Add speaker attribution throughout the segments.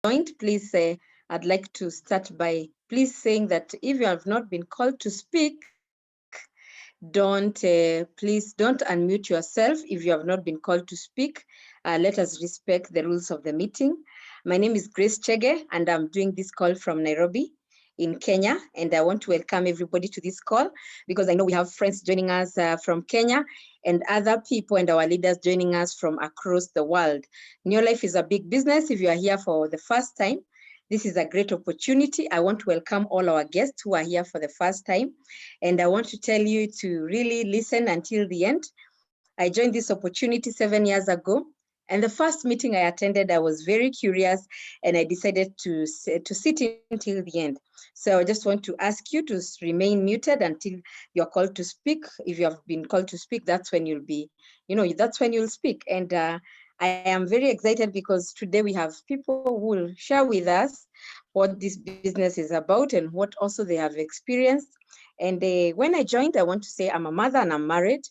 Speaker 1: joined, please, I'd like to start by please saying that if you have not been called to speak, please don't unmute yourself if you have not been called to speak. Let us respect the rules of the meeting. My name is Grace Chege, and I'm doing this call from Nairobi in Kenya. And I want to welcome everybody to this call because I know we have friends joining us from Kenya and other people and our leaders joining us from across the world. Neolife is a big business. If you are here for the first time, this is a great opportunity. I want to welcome all our guests who are here for the first time. And I want to tell you to really listen until the end. I joined this opportunity 7 years ago. And the first meeting I attended, I was very curious and I decided to sit until the end. So I just want to ask you to remain muted until you're called to speak. If you have been called to speak, that's when you'll be, that's when you'll speak. And I am very excited because today we have people who will share with us what this business is about and what also they have experienced. And when I joined, I want to say I'm a mother and I'm married.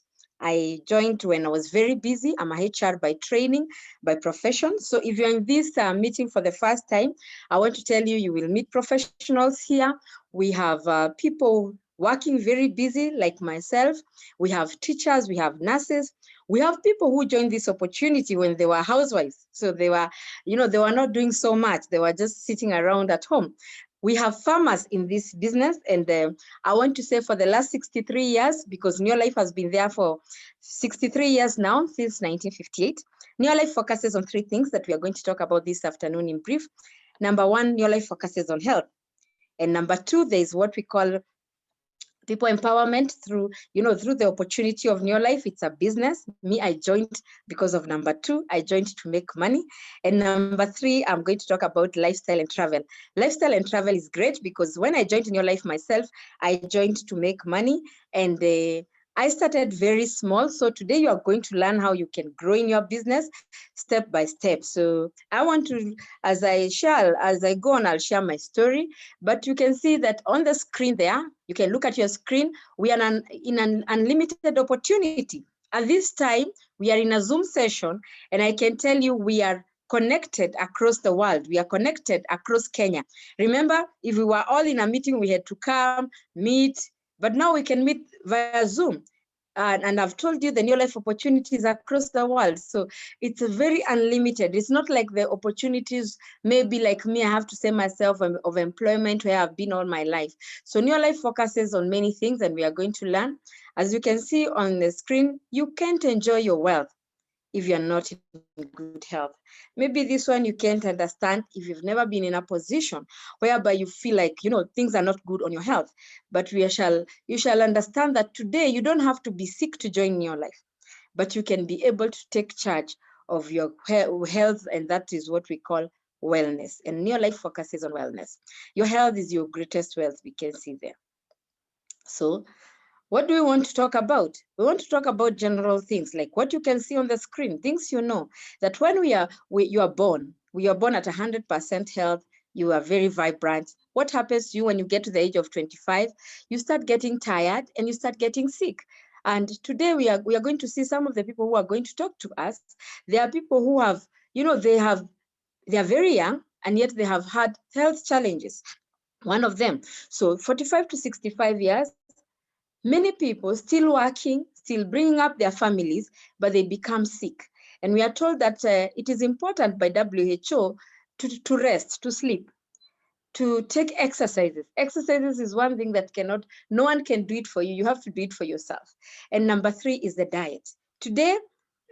Speaker 1: I joined when I was very busy. I'm a HR by training, by profession. So if you're in this meeting for the first time, I want to tell you, you will meet professionals here. We have people working very busy like myself. We have teachers, we have nurses. We have people who joined this opportunity when they were housewives. So they were, they were not doing so much. They were just sitting around at home. We have farmers in this business, and I want to say for the last 63 years, because Neolife has been there for 63 years now, since 1958. Neolife focuses on 3 things that we are going to talk about this afternoon in brief. Number 1, Neolife focuses on health. And number 2, there is what we call people empowerment through the opportunity of Neolife. It's a business. Me, I joined because of number 2. I joined to make money. And number 3, I'm going to talk about lifestyle and travel. Lifestyle and travel is great because when I joined Neolife myself, I joined to make money, and I started very small. So today you are going to learn how you can grow in your business step by step. So I want to, as I go on, I'll share my story. But you can see that on the screen there, you can look at your screen. We are in an unlimited opportunity. At this time, we are in a Zoom session, and I can tell you we are connected across the world. We are connected across Kenya. Remember, if we were all in a meeting, we had to come, meet, but now we can meet via Zoom. And I've told you the Neolife opportunities across the world. So it's very unlimited. It's not like the opportunities, maybe like me, I have to say myself of employment where I've been all my life. So Neolife focuses on many things, and we are going to learn. As you can see on the screen, you can't enjoy your wealth if you're not in good health. Maybe this one you can't understand if you've never been in a position whereby you feel like, things are not good on your health. But you shall understand that today you don't have to be sick to join Neolife, but you can be able to take charge of your health, and that is what we call wellness. And Neolife focuses on wellness. Your health is your greatest wealth, we can see there. So what do we want to talk about? We want to talk about general things like what you can see on the screen, things that when you are born at 100% health, you are very vibrant. What happens to you when you get to the age of 25? You start getting tired and you start getting sick. And today we are going to see some of the people who are going to talk to us. There are people who have, they are very young and yet they have had health challenges. One of them, so 45 to 65 years, many people still working, still bringing up their families, but they become sick. And we are told that it is important by WHO to rest, to sleep, to take exercises. Exercises is one thing that no one can do it for you. You have to do it for yourself. And number 3 is the diet. Today,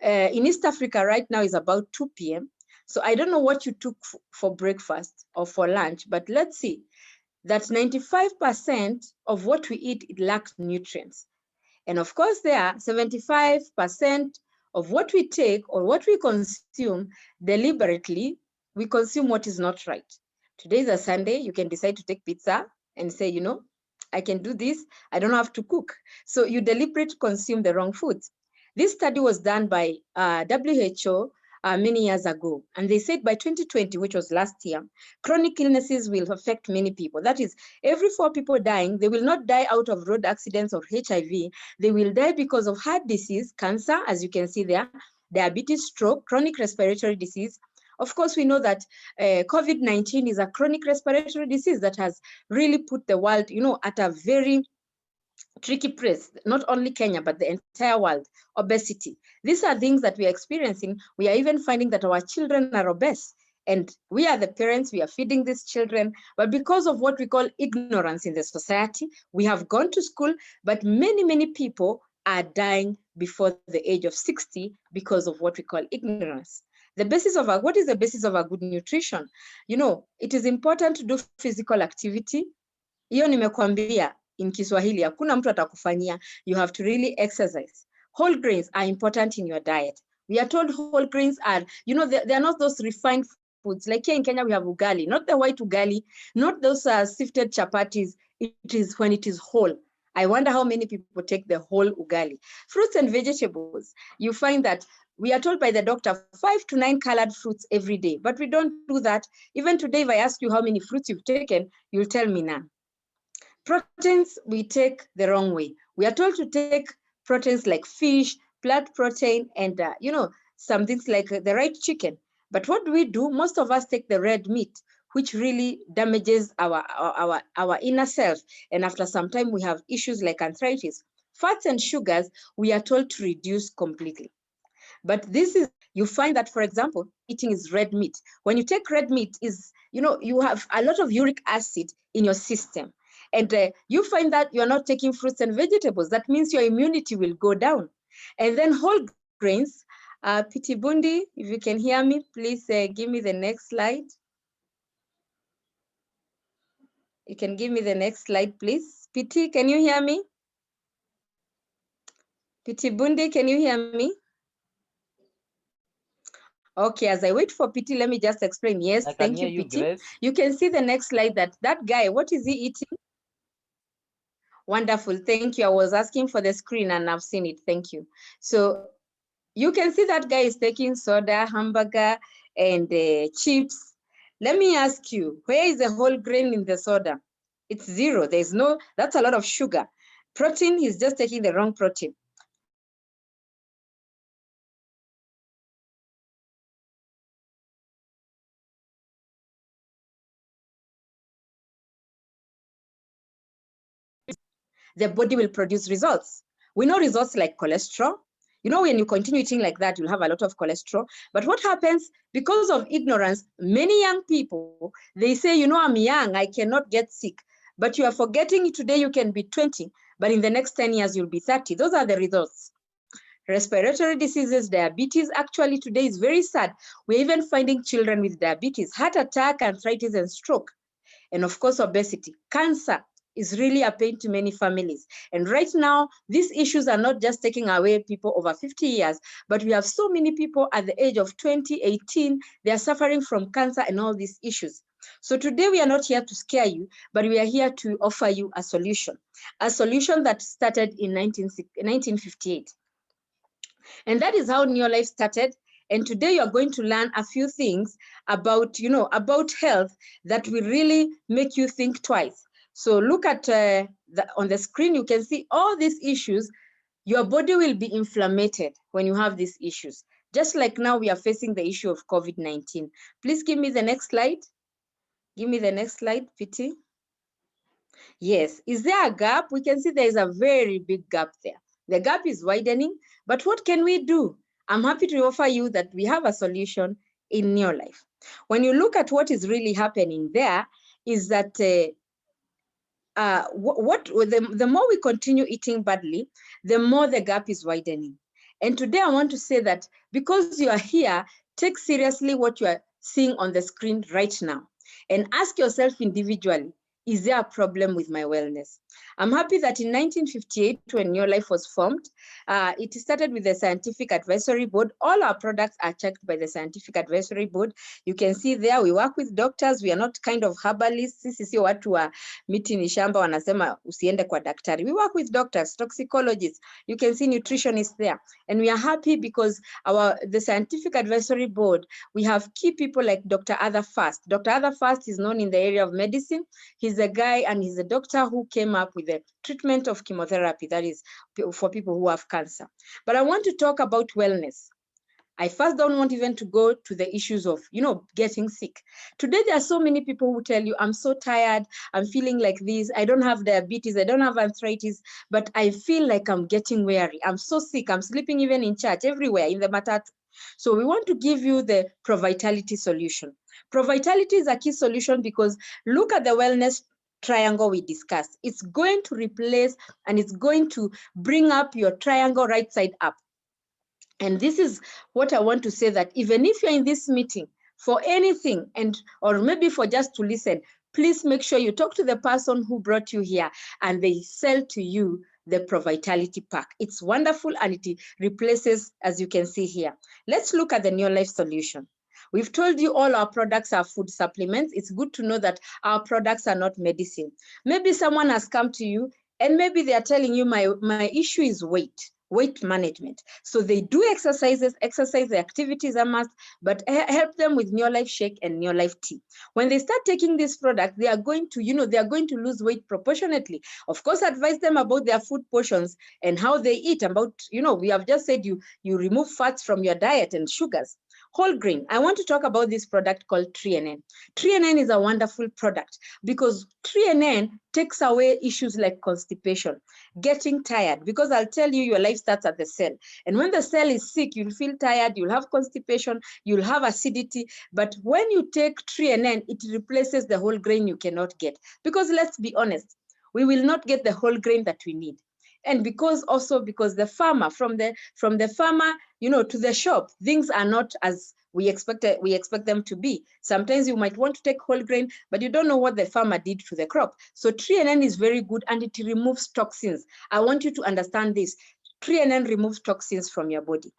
Speaker 1: in East Africa right now is about 2 p.m. So I don't know what you took for breakfast or for lunch, but let's see that 95% of what we eat, it lacks nutrients. And of course, there are 75% of what we take or what we consume deliberately, we consume what is not right. Today is a Sunday, you can decide to take pizza and say, I can do this, I don't have to cook. So you deliberately consume the wrong foods. This study was done by WHO many years ago. And they said by 2020, which was last year, chronic illnesses will affect many people. That is, every 4 people dying, they will not die out of road accidents or HIV. They will die because of heart disease, cancer, as you can see there, diabetes, stroke, chronic respiratory disease, Of course, we know that COVID-19 is a chronic respiratory disease that has really put the world, at a very tricky place, not only Kenya, but the entire world. Obesity. These are things that we are experiencing. We are even finding that our children are obese. And we are the parents, we are feeding these children. But because of what we call ignorance in the society, we have gone to school, but many, many people are dying before the age of 60 because of what we call ignorance. What is the basis of a good nutrition? It is important to do physical activity. Hiyo nimekuambia in Kiswahili, hakuna mtu atakufanyia. You have to really exercise. Whole grains are important in your diet. We are told whole grains are, they are not those refined foods. Like here in Kenya, we have ugali, not the white ugali, not those sifted chapatis. It is when it is whole. I wonder how many people take the whole ugali. Fruits and vegetables, you find that we are told by the doctor 5 to 9 colored fruits every day, but we don't do that. Even today, if I ask you how many fruits you've taken, you'll tell me none. Proteins, we take the wrong way. We are told to take proteins like fish, plant protein, and some things like the right chicken. But what do? Most of us take the red meat, which really damages our inner self. And after some time, we have issues like arthritis. Fats and sugars, we are told to reduce completely. But you find that, for example, eating is red meat. When you take red meat, you have a lot of uric acid in your system. And you find that you're not taking fruits and vegetables. That means your immunity will go down. And then whole grains, Piti Bundi, if you can hear me, please give me the next slide. You can give me the next slide, please. Piti, can you hear me? Piti Bundi, can you hear me? Okay, as I wait for Piti, let me just explain. Yes, thank you, Piti. You can see the next slide that guy, what is he eating? Wonderful, thank you. I was asking for the screen and I've seen it, thank you. So you can see that guy is taking soda, hamburger, and chips. Let me ask you, where is the whole grain in the soda? It's zero, that's a lot of sugar. Protein, he's just taking the wrong protein. The body will produce results. We know results like cholesterol. When you continue eating like that, you'll have a lot of cholesterol. But what happens, because of ignorance, many young people, they say, I'm young, I cannot get sick. But you are forgetting today you can be 20, but in the next 10 years, you'll be 30. Those are the results. Respiratory diseases, diabetes, actually today is very sad. We're even finding children with diabetes, heart attack, arthritis, and stroke. And of course, obesity, cancer is really a pain to many families. And right now, these issues are not just taking away people over 50 years, but we have so many people at the age of 20, 18, they are suffering from cancer and all these issues. So today we are not here to scare you, but we are here to offer you a solution that started in 1958. And that is how Neolife started. And today you're going to learn a few things about, about health that will really make you think twice. So look at on the screen, you can see all these issues. Your body will be inflamed when you have these issues. Just like now we are facing the issue of COVID-19. Please give me the next slide. Give me the next slide, Piti. Yes, is there a gap? We can see there is a very big gap there. The gap is widening, but what can we do? I'm happy to offer you that we have a solution in Neolife. When you look at what is really happening there, is that the more we continue eating badly, the more the gap is widening. And today I want to say that because you are here, take seriously what you are seeing on the screen right now and ask yourself individually, is there a problem with my wellness? I'm happy that in 1958, when Neolife was formed, it started with the Scientific Advisory Board. All our products are checked by the Scientific Advisory Board. You can see there, we work with doctors. We are not kind of herbalists. Sisi sio watu wa miti ni shamba wanasema usiende kwa daktari. We work with doctors, toxicologists. You can see nutritionists there. And we are happy because the Scientific Advisory Board, we have key people like Dr. Arthur Fast. Dr. Arthur Fast is known in the area of medicine. He's a guy and he's a doctor who came up with the treatment of chemotherapy, that is for people who have cancer. But I want to talk about wellness. I first don't want even to go to the issues of, getting sick. Today, there are so many people who tell you, I'm so tired, I'm feeling like this, I don't have diabetes, I don't have arthritis, but I feel like I'm getting weary. I'm so sick, I'm sleeping even in church, everywhere, in the matatu. So we want to give you the ProVitality solution. ProVitality is a key solution because look at the wellness triangle we discussed. It's going to replace and it's going to bring up your triangle right side up. And this is what I want to say, that even if you're in this meeting for anything or maybe for just to listen, please make sure you talk to the person who brought you here and they sell to you the ProVitality pack. It's wonderful and it replaces, as you can see here. Let's look at the Neolife solution. We've told you all our products are food supplements. It's good to know that our products are not medicine. Maybe someone has come to you and maybe they are telling you, my issue is weight management. So they do exercise the activities are must, but help them with Neolife Shake and Neolife Tea. When they start taking this product, they are going to, they are going to lose weight proportionately. Of course, advise them about their food portions and how they eat. We have just said you remove fats from your diet and sugars. Whole grain. I want to talk about this product called TreeNN. TreeNN is a wonderful product because TreeNN takes away issues like constipation, getting tired, because I'll tell you, your life starts at the cell. And when the cell is sick, you'll feel tired, you'll have constipation, you'll have acidity. But when you take TreeNN, it replaces the whole grain you cannot get. Because let's be honest, we will not get the whole grain that we need. And because the farmer, from the farmer, to the shop, things are not as we expect them to be. Sometimes you might want to take whole grain, but you don't know what the farmer did to the crop. So TreeNN is very good and it removes toxins. I want you to understand this. TreeNN removes toxins from your body.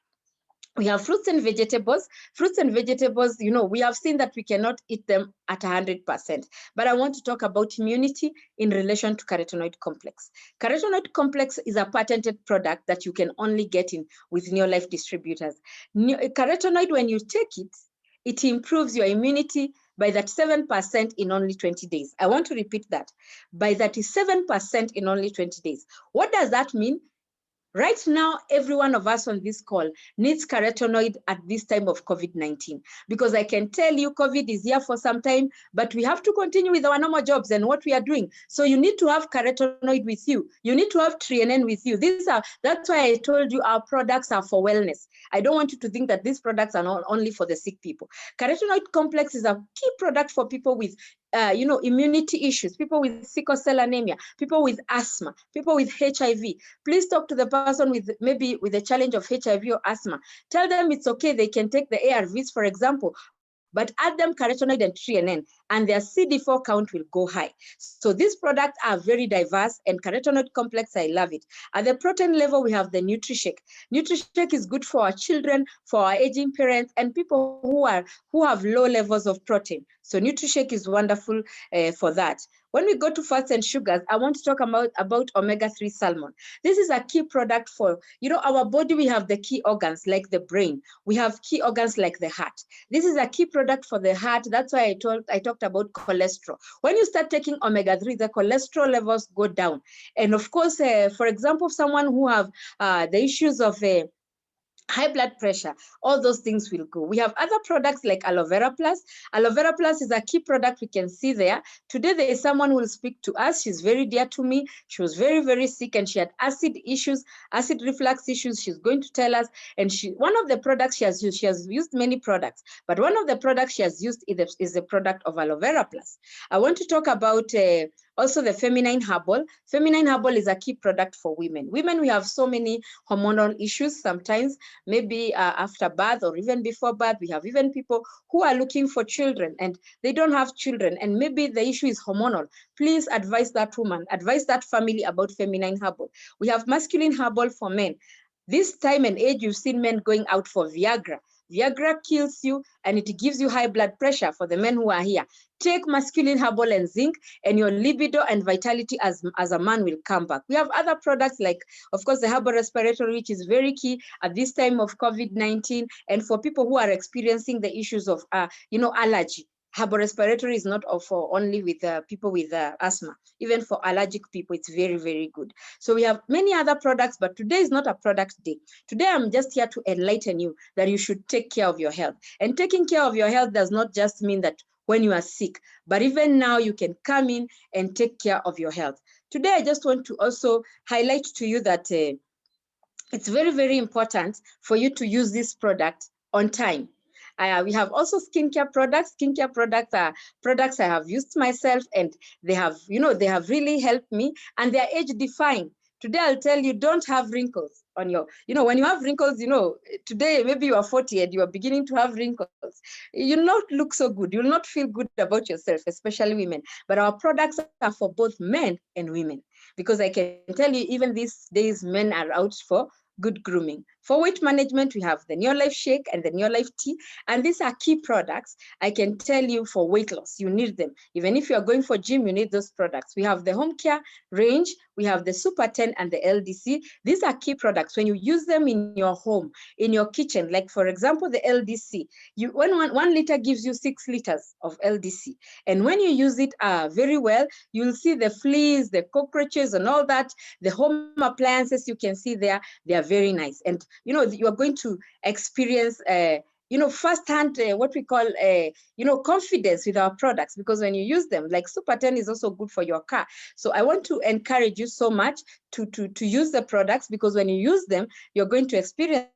Speaker 1: We have fruits and vegetables. Fruits and vegetables, we have seen that we cannot eat them at 100%. But I want to talk about immunity in relation to carotenoid complex. Carotenoid complex is a patented product that you can only get in with Neolife distributors. Carotenoid, when you take it, it improves your immunity by 37% in only 20 days. I want to repeat that. By 37% in only 20 days. What does that mean? Right now, every one of us on this call needs carotenoid at this time of COVID-19, because I can tell you COVID is here for some time, but we have to continue with our normal jobs and what we are doing. So you need to have carotenoid with you. You need to have TreeNN with you. That's why I told you our products are for wellness. I don't want you to think that these products are not only for the sick people. Carotenoid complex is a key product for people with immunity issues, people with sickle cell anemia, people with asthma, people with HIV. Please talk to the person with a challenge of HIV or asthma. Tell them it's okay, they can take the ARVs, for example, but add them carotenoid and TreeNN, and their CD4 count will go high. So these products are very diverse, and carotenoid complex, I love it. At the protein level, we have the NutriShake. NutriShake is good for our children, for our aging parents, and people who have low levels of protein. So NutriShake is wonderful for that. When we go to fats and sugars, I want to talk about omega-3 salmon. This is a key product for, our body. We have the key organs like the brain. We have key organs like the heart. This is a key product for the heart. That's why I talked about cholesterol. When you start taking omega-3, the cholesterol levels go down. And of course, for example, someone who have the issues of high blood pressure, all those things will go. We have other products like Aloe Vera Plus. Aloe Vera Plus is a key product we can see there. Today, there is someone who will speak to us. She's very dear to me. She was very, very sick and she had acid reflux issues. She's going to tell us. And one of the products she has used many products, but one of the products she has used is the product of Aloe Vera Plus. I want to talk about also the feminine herbal. Feminine herbal is a key product for women. Women, we have so many hormonal issues sometimes, maybe after birth or even before birth. We have even people who are looking for children and they don't have children, and maybe the issue is hormonal. Please advise that woman, advise that family about feminine herbal. We have masculine herbal for men. This time and age, you've seen men going out for Viagra. Viagra kills you and it gives you high blood pressure. For the men who are here, take masculine herbal and zinc, and your libido and vitality as a man will come back. We have other products like, of course, the herbal respiratory, which is very key at this time of COVID-19, and for people who are experiencing the issues of, allergy. Herbal respiratory is not for only with people with asthma. Even for allergic people, it's very, very good. So we have many other products, but today is not a product day. Today, I'm just here to enlighten you that you should take care of your health. And taking care of your health does not just mean that when you are sick, but even now you can come in and take care of your health. Today, I just want to also highlight to you that it's very, very important for you to use this product on time. We have also skincare products. Skincare products are products I have used myself, and they have, they have really helped me, and they are age defying. Today, I'll tell you, don't have wrinkles on your, when you have wrinkles, today, maybe you are 40 and you are beginning to have wrinkles. You'll not look so good. You'll not feel good about yourself, especially women. But our products are for both men and women, because I can tell you, even these days, men are out for good grooming. For weight management, we have the Neolife Shake and the Neolife Tea, and these are key products. I can tell you for weight loss, you need them. Even if you are going for gym, you need those products. We have the home care range, we have the Super 10 and the LDC. These are key products. When you use them in your home, in your kitchen, like for example, the LDC, one liter gives you 6 liters of LDC. And when you use it very well, you'll see the fleas, the cockroaches and all that, the home appliances you can see there, they are very nice. And you are going to experience firsthand what we call confidence with our products, because when you use them, like Super 10 is also good for your car. So I want to encourage you so much to use the products, because when you use them, you're going to experience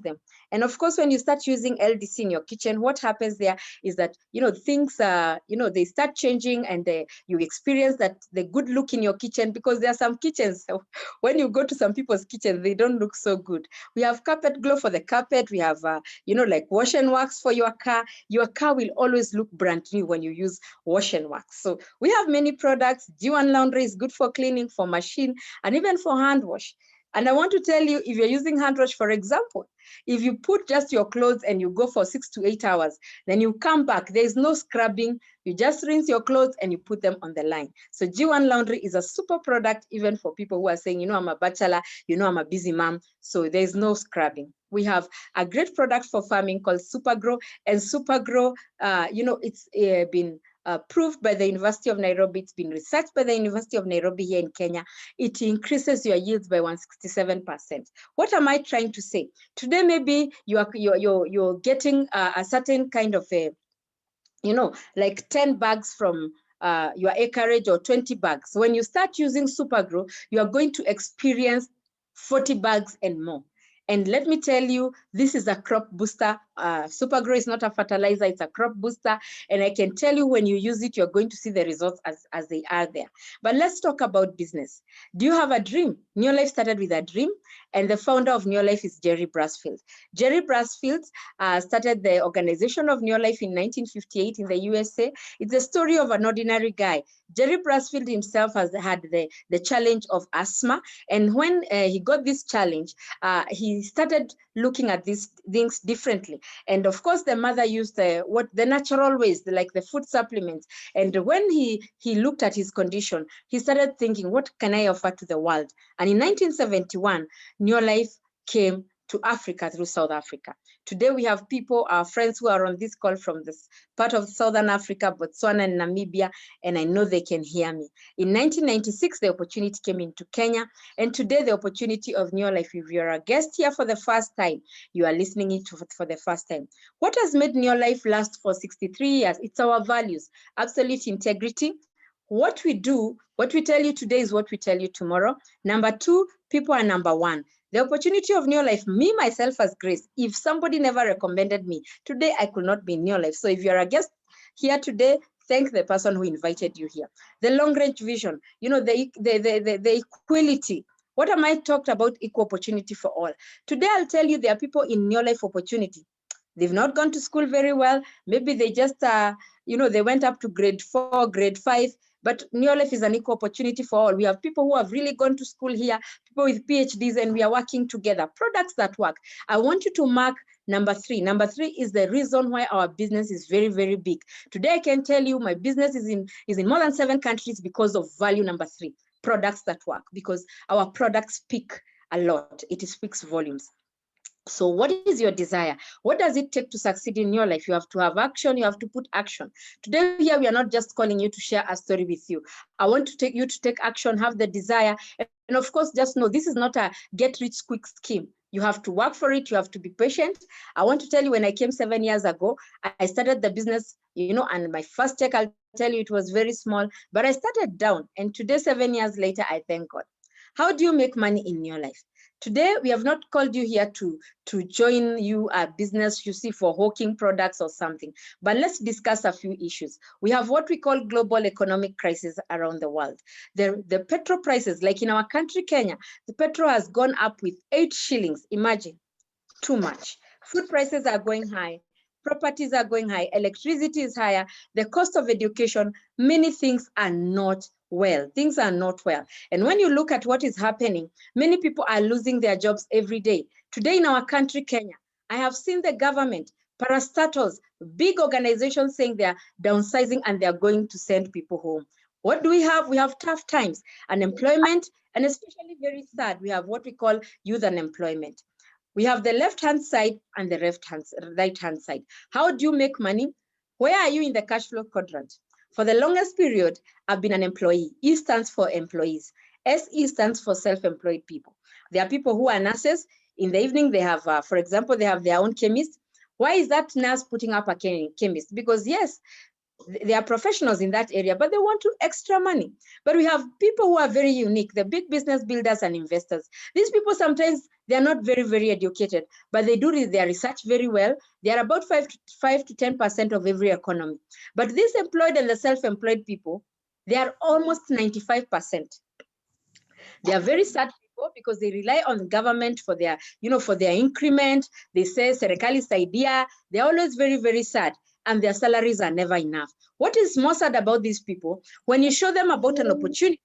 Speaker 1: them. And of course, when you start using LDC in your kitchen, what happens there is that, things, they start changing, and you experience that the good look in your kitchen, because there are some kitchens, when you go to some people's kitchen, they don't look so good. We have carpet glow for the carpet. We have, like wash and wax for your car. Your car will always look brand new when you use wash and wax. So we have many products. G1 laundry is good for cleaning, for machine, and even for hand wash. And I want to tell you, if you're using hand wash, for example, if you put just your clothes and you go for 6 to 8 hours, then you come back, there's no scrubbing. You just rinse your clothes and you put them on the line. So G1 Laundry is a super product, even for people who are saying, I'm a bachelor, I'm a busy mom. So there's no scrubbing. We have a great product for farming called Supergrow, and Supergrow, it's been approved by the University of Nairobi. It's been researched by the University of Nairobi here in Kenya. It increases your yields by 167%. What am I trying to say? Today, maybe you're getting a certain kind of a, like 10 bags from your acreage, or 20 bags. When you start using Supergrow, you are going to experience 40 bags and more. And let me tell you, this is a crop booster. Supergrow is not a fertilizer, it's a crop booster. And I can tell you, when you use it, you're going to see the results as they are there. But let's talk about business. Do you have a dream? Neolife started with a dream, and the founder of Neolife is Jerry Brasfield. Jerry Brasfield started the organization of Neolife in 1958 in the USA. It's a story of an ordinary guy. Jerry Brasfield himself has had the challenge of asthma. And when he got this challenge, he started looking at these things differently. And of course, the mother used the natural ways, like the food supplements. And when he looked at his condition, he started thinking, what can I offer to the world? And in 1971, Neolife came to Africa through South Africa. Today, we have people, our friends who are on this call from this part of Southern Africa, Botswana and Namibia, and I know they can hear me. In 1996, the opportunity came into Kenya, and today the opportunity of Neolife. If you're a guest here for the first time, you are listening it for the first time. What has made Neolife last for 63 years? It's our values, absolute integrity. What we do, what we tell you today is what we tell you tomorrow. Number 2, people are number 1. The opportunity of Neolife, me, myself as Grace, if somebody never recommended me, today I could not be in Neolife. So if you're a guest here today, thank the person who invited you here. The long-range vision, the equality. What am I talked about? Equal opportunity for all. Today, I'll tell you there are people in Neolife opportunity. They've not gone to school very well. Maybe they just, they went up to grade 4, grade 5. But Neolife is an equal opportunity for all. We have people who have really gone to school here, people with PhDs, and we are working together. Products that work. I want you to mark number 3. Number 3 is the reason why our business is very, very big. Today, I can tell you my business is in more than 7 countries because of value number 3, products that work, because our products speak a lot. It speaks volumes. So what is your desire? What does it take to succeed in your life? You have to have action. You have to put action. Today here, we are not just calling you to share a story with you. I want to take you to take action, have the desire. And of course, just know this is not a get rich quick scheme. You have to work for it. You have to be patient. I want to tell you, when I came 7 years ago, I started the business, and my first check, I'll tell you, it was very small, but I started down. And today, 7 years later, I thank God. How do you make money in your life? Today, we have not called you here to join you a business, you see, for hawking products or something. But let's discuss a few issues. We have what we call global economic crisis around the world. The petrol prices, like in our country, Kenya, the petrol has gone up with 8 shillings. Imagine, too much. Food prices are going high. Properties are going high. Electricity is higher. The cost of education, many things are not well. Things are not well. And when you look at what is happening, many people are losing their jobs every day. Today in our country, Kenya, I have seen the government, parastatals, big organizations saying they're downsizing and they're going to send people home. What do we have? We have tough times, unemployment, and especially very sad, we have what we call youth unemployment. We have the left-hand side and the right-hand side. How do you make money? Where are you in the cash flow quadrant? For the longest period, I've been an employee. E stands for employees. SE stands for self-employed people. There are people who are nurses. In the evening, they have, for example, they have their own chemist. Why is that nurse putting up a chemist? Because yes, they are professionals in that area, but they want to extra money. But we have people who are very unique, the big business builders and investors. These people, sometimes they're not very, very educated, but they do their research very well. They are about 5 to 10% of every economy. But these employed and the self-employed people, they are almost 95%. They are very sad people because they rely on the government for their, for their increment. They say, serikali saidia. They're always very, very sad. And their salaries are never enough. What is more sad about these people, when you show them about an opportunity,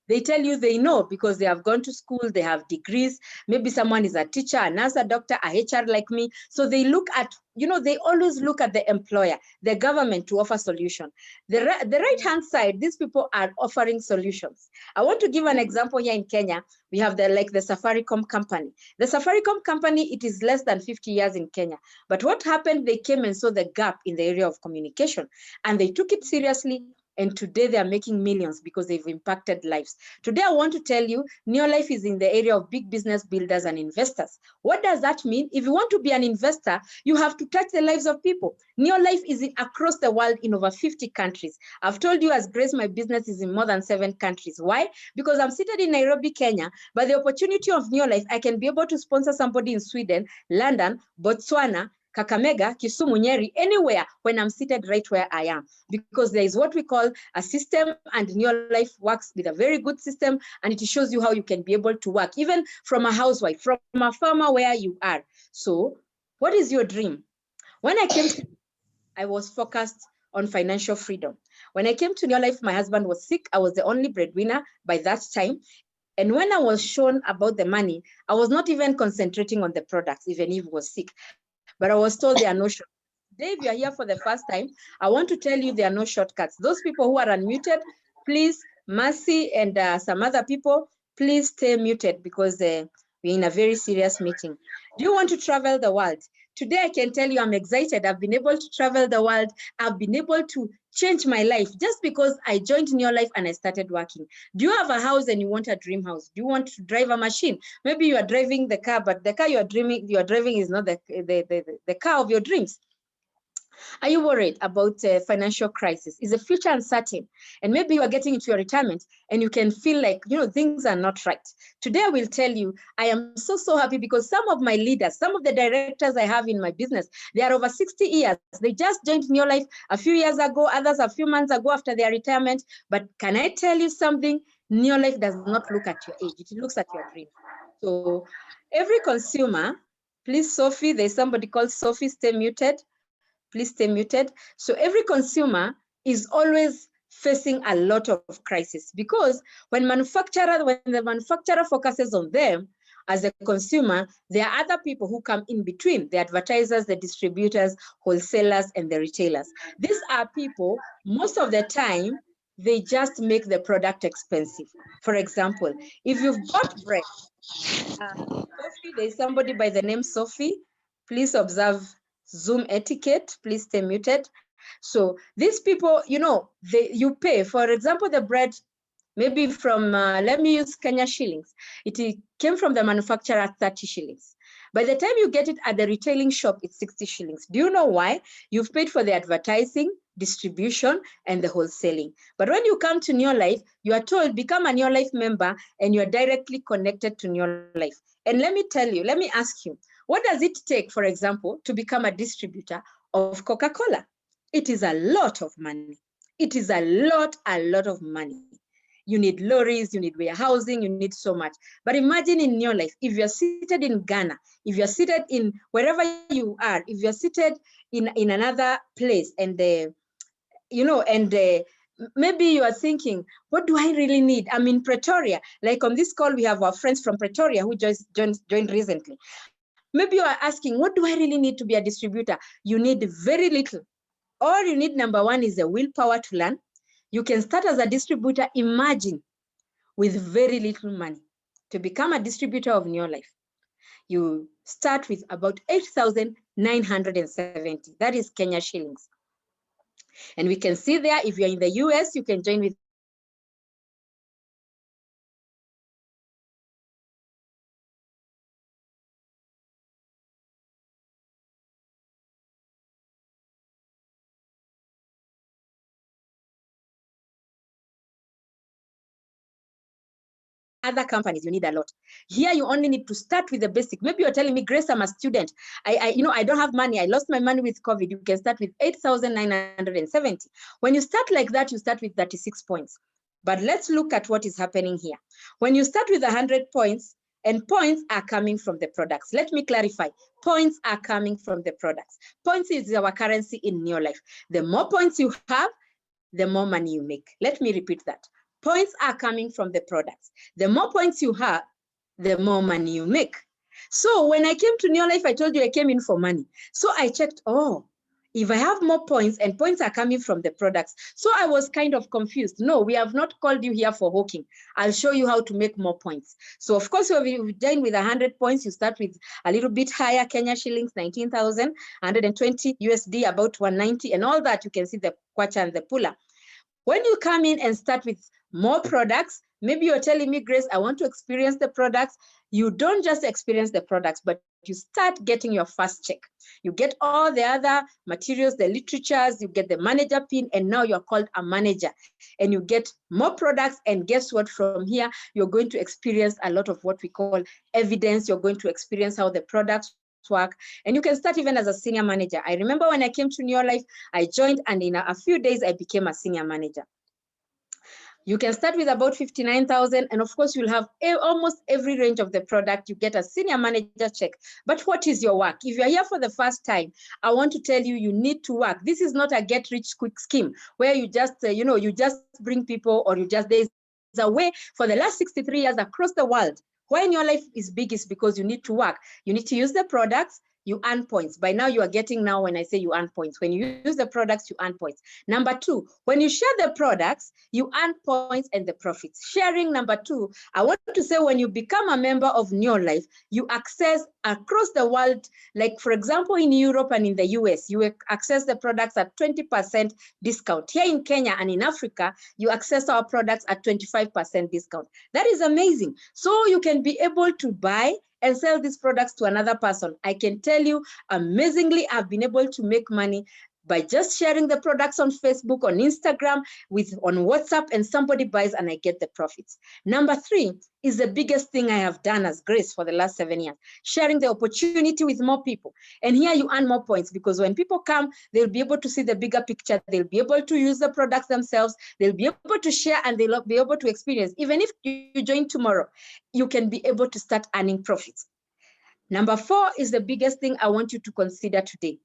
Speaker 1: they tell you they know because they have gone to school, they have degrees. Maybe someone is a teacher, a nurse, a doctor, a HR like me. So they look at, they always look at the employer, the government to offer solution. The right-hand side, these people are offering solutions. I want to give an example here in Kenya. We have the Safaricom company. The Safaricom company, it is less than 50 years in Kenya. But what happened, they came and saw the gap in the area of communication, and they took it seriously. And today they are making millions because they've impacted lives. Today, I want to tell you, Neolife is in the area of big business builders and investors. What does that mean? If you want to be an investor, you have to touch the lives of people. Neolife is across the world in over 50 countries. I've told you as Grace, my business is in more than 7 countries. Why? Because I'm seated in Nairobi, Kenya, but the opportunity of Neolife, I can be able to sponsor somebody in Sweden, London, Botswana, Kakamega, Kisumu, Nyeri, anywhere when I'm seated right where I am, because there is what we call a system, and Neolife works with a very good system, and it shows you how you can be able to work, even from a housewife, from a farmer where you are. So what is your dream? When I came to, I was focused on financial freedom. When I came to Neolife, my husband was sick. I was the only breadwinner by that time. And when I was shown about the money, I was not even concentrating on the products, even if he was sick. But I was told there are no shortcuts. Today, if you are here for the first time, I want to tell you there are no shortcuts. Those people who are unmuted, please, Mercy and some other people, please stay muted because we're in a very serious meeting. Do you want to travel the world? Today, I can tell you I'm excited. I've been able to travel the world. I've been able to change my life just because I joined Neolife and I started working. Do you have a house and you want a dream house? Do you want to drive a machine? Maybe you are driving the car, but the car you are driving is not the car of your dreams. Are you worried about financial crisis? Is the future uncertain? And maybe you are getting into your retirement and you can feel like, things are not right. Today, I will tell you, I am so happy because some of my leaders, some of the directors I have in my business, they are over 60 years. They just joined Neolife a few years ago, others a few months ago after their retirement. But can I tell you something? Neolife does not look at your age. It looks at your dream. So every consumer, please, Sophie, there's somebody called Sophie, stay muted. Please stay muted. So every consumer is always facing a lot of crisis because when the manufacturer focuses on them as a consumer, there are other people who come in between, the advertisers, the distributors, wholesalers, and the retailers. These are people, most of the time, they just make the product expensive. For example, if you've bought bread, There's somebody by the name Sophie. Please observe Zoom etiquette. Please stay muted. So these people, you know, you pay. For example, the bread, maybe from, let me use Kenya shillings. It came from the manufacturer at 30 shillings. By the time you get it at the retailing shop, it's 60 shillings. Do you know why? You've paid for the advertising, distribution, and the wholesaling. But when you come to Neolife, you are told, become a Neolife member, and you are directly connected to Neolife. And let me tell you, let me ask you, what does it take, for example, to become a distributor of Coca-Cola? It is a lot of money. It is a lot of money. You need lorries, you need warehousing, you need so much. But imagine in your life, if you're seated in Ghana, if you're seated in wherever you are, if you're seated in another place, and you know, and maybe you are thinking, what do I really need? I'm in Pretoria. Like on this call, we have our friends from Pretoria who just joined recently. Maybe you are asking, what do I really need to be a distributor? You need very little. All you need, number one, is the willpower to learn. You can start as a distributor, imagine, with very little money. To become a distributor of Neolife, you start with about 8,970. That is Kenya shillings. And we can see there, if you're in the US, you can join with other companies, you need a lot. Here, you only need to start with the basic. Maybe you're telling me, Grace, I'm a student. I don't have money. I lost my money with COVID. You can start with 8,970. When you start like that, you start with 36 points. But let's look at what is happening here. When you start with 100 points, and points are coming from the products. Let me clarify. Points are coming from the products. Points is our currency in Neolife. The more points you have, the more money you make. Let me repeat that. Points are coming from the products. The more points you have, the more money you make. So when I came to Neolife, I told you I came in for money. So I checked, oh, if I have more points, and points are coming from the products. So I was kind of confused. No, we have not called you here for hawking. I'll show you how to make more points. So of course, if you join with 100 points, you start with a little bit higher Kenya shillings, 19,120 USD, about 190, and all that. You can see the kwacha and the pula. When you come in and start with more products, maybe you're telling me, Grace, I want to experience the products. You don't just experience the products, but you start getting your first check. You get all the other materials, the literatures, you get the manager pin, and now you're called a manager. And you get more products, and guess what? From here, you're going to experience a lot of what we call evidence. You're going to experience how the products work, and you can start even as a senior manager. I remember when I came to Neolife, I joined, and in a few days, I became a senior manager. You can start with about 59,000, and of course, you'll have almost every range of the product. You get a senior manager check. But what is your work? If you're here for the first time, I want to tell you, you need to work. This is not a get-rich-quick scheme where you just, you just bring people, or there's a way. For the last 63 years across the world, why Neolife is big is because you need to work. You need to use the products, you earn points. By now, you are getting now when I say you earn points. When you use the products, you earn points. Number two, when you share the products, you earn points and the profits. Sharing, number two, I want to say when you become a member of Neolife, you access across the world, like for example, in Europe and in the US, you access the products at 20% discount. Here in Kenya and in Africa, you access our products at 25% discount. That is amazing. So you can be able to buy and sell these products to another person. I can tell you, amazingly, I've been able to make money by just sharing the products on Facebook, on Instagram, on WhatsApp, and somebody buys and I get the profits. Number three is the biggest thing I have done as Grace for the last 7 years, sharing the opportunity with more people. And here you earn more points because when people come, they'll be able to see the bigger picture. They'll be able to use the products themselves. They'll be able to share and they'll be able to experience. Even if you join tomorrow, you can be able to start earning profits. Number four is the biggest thing I want you to consider today.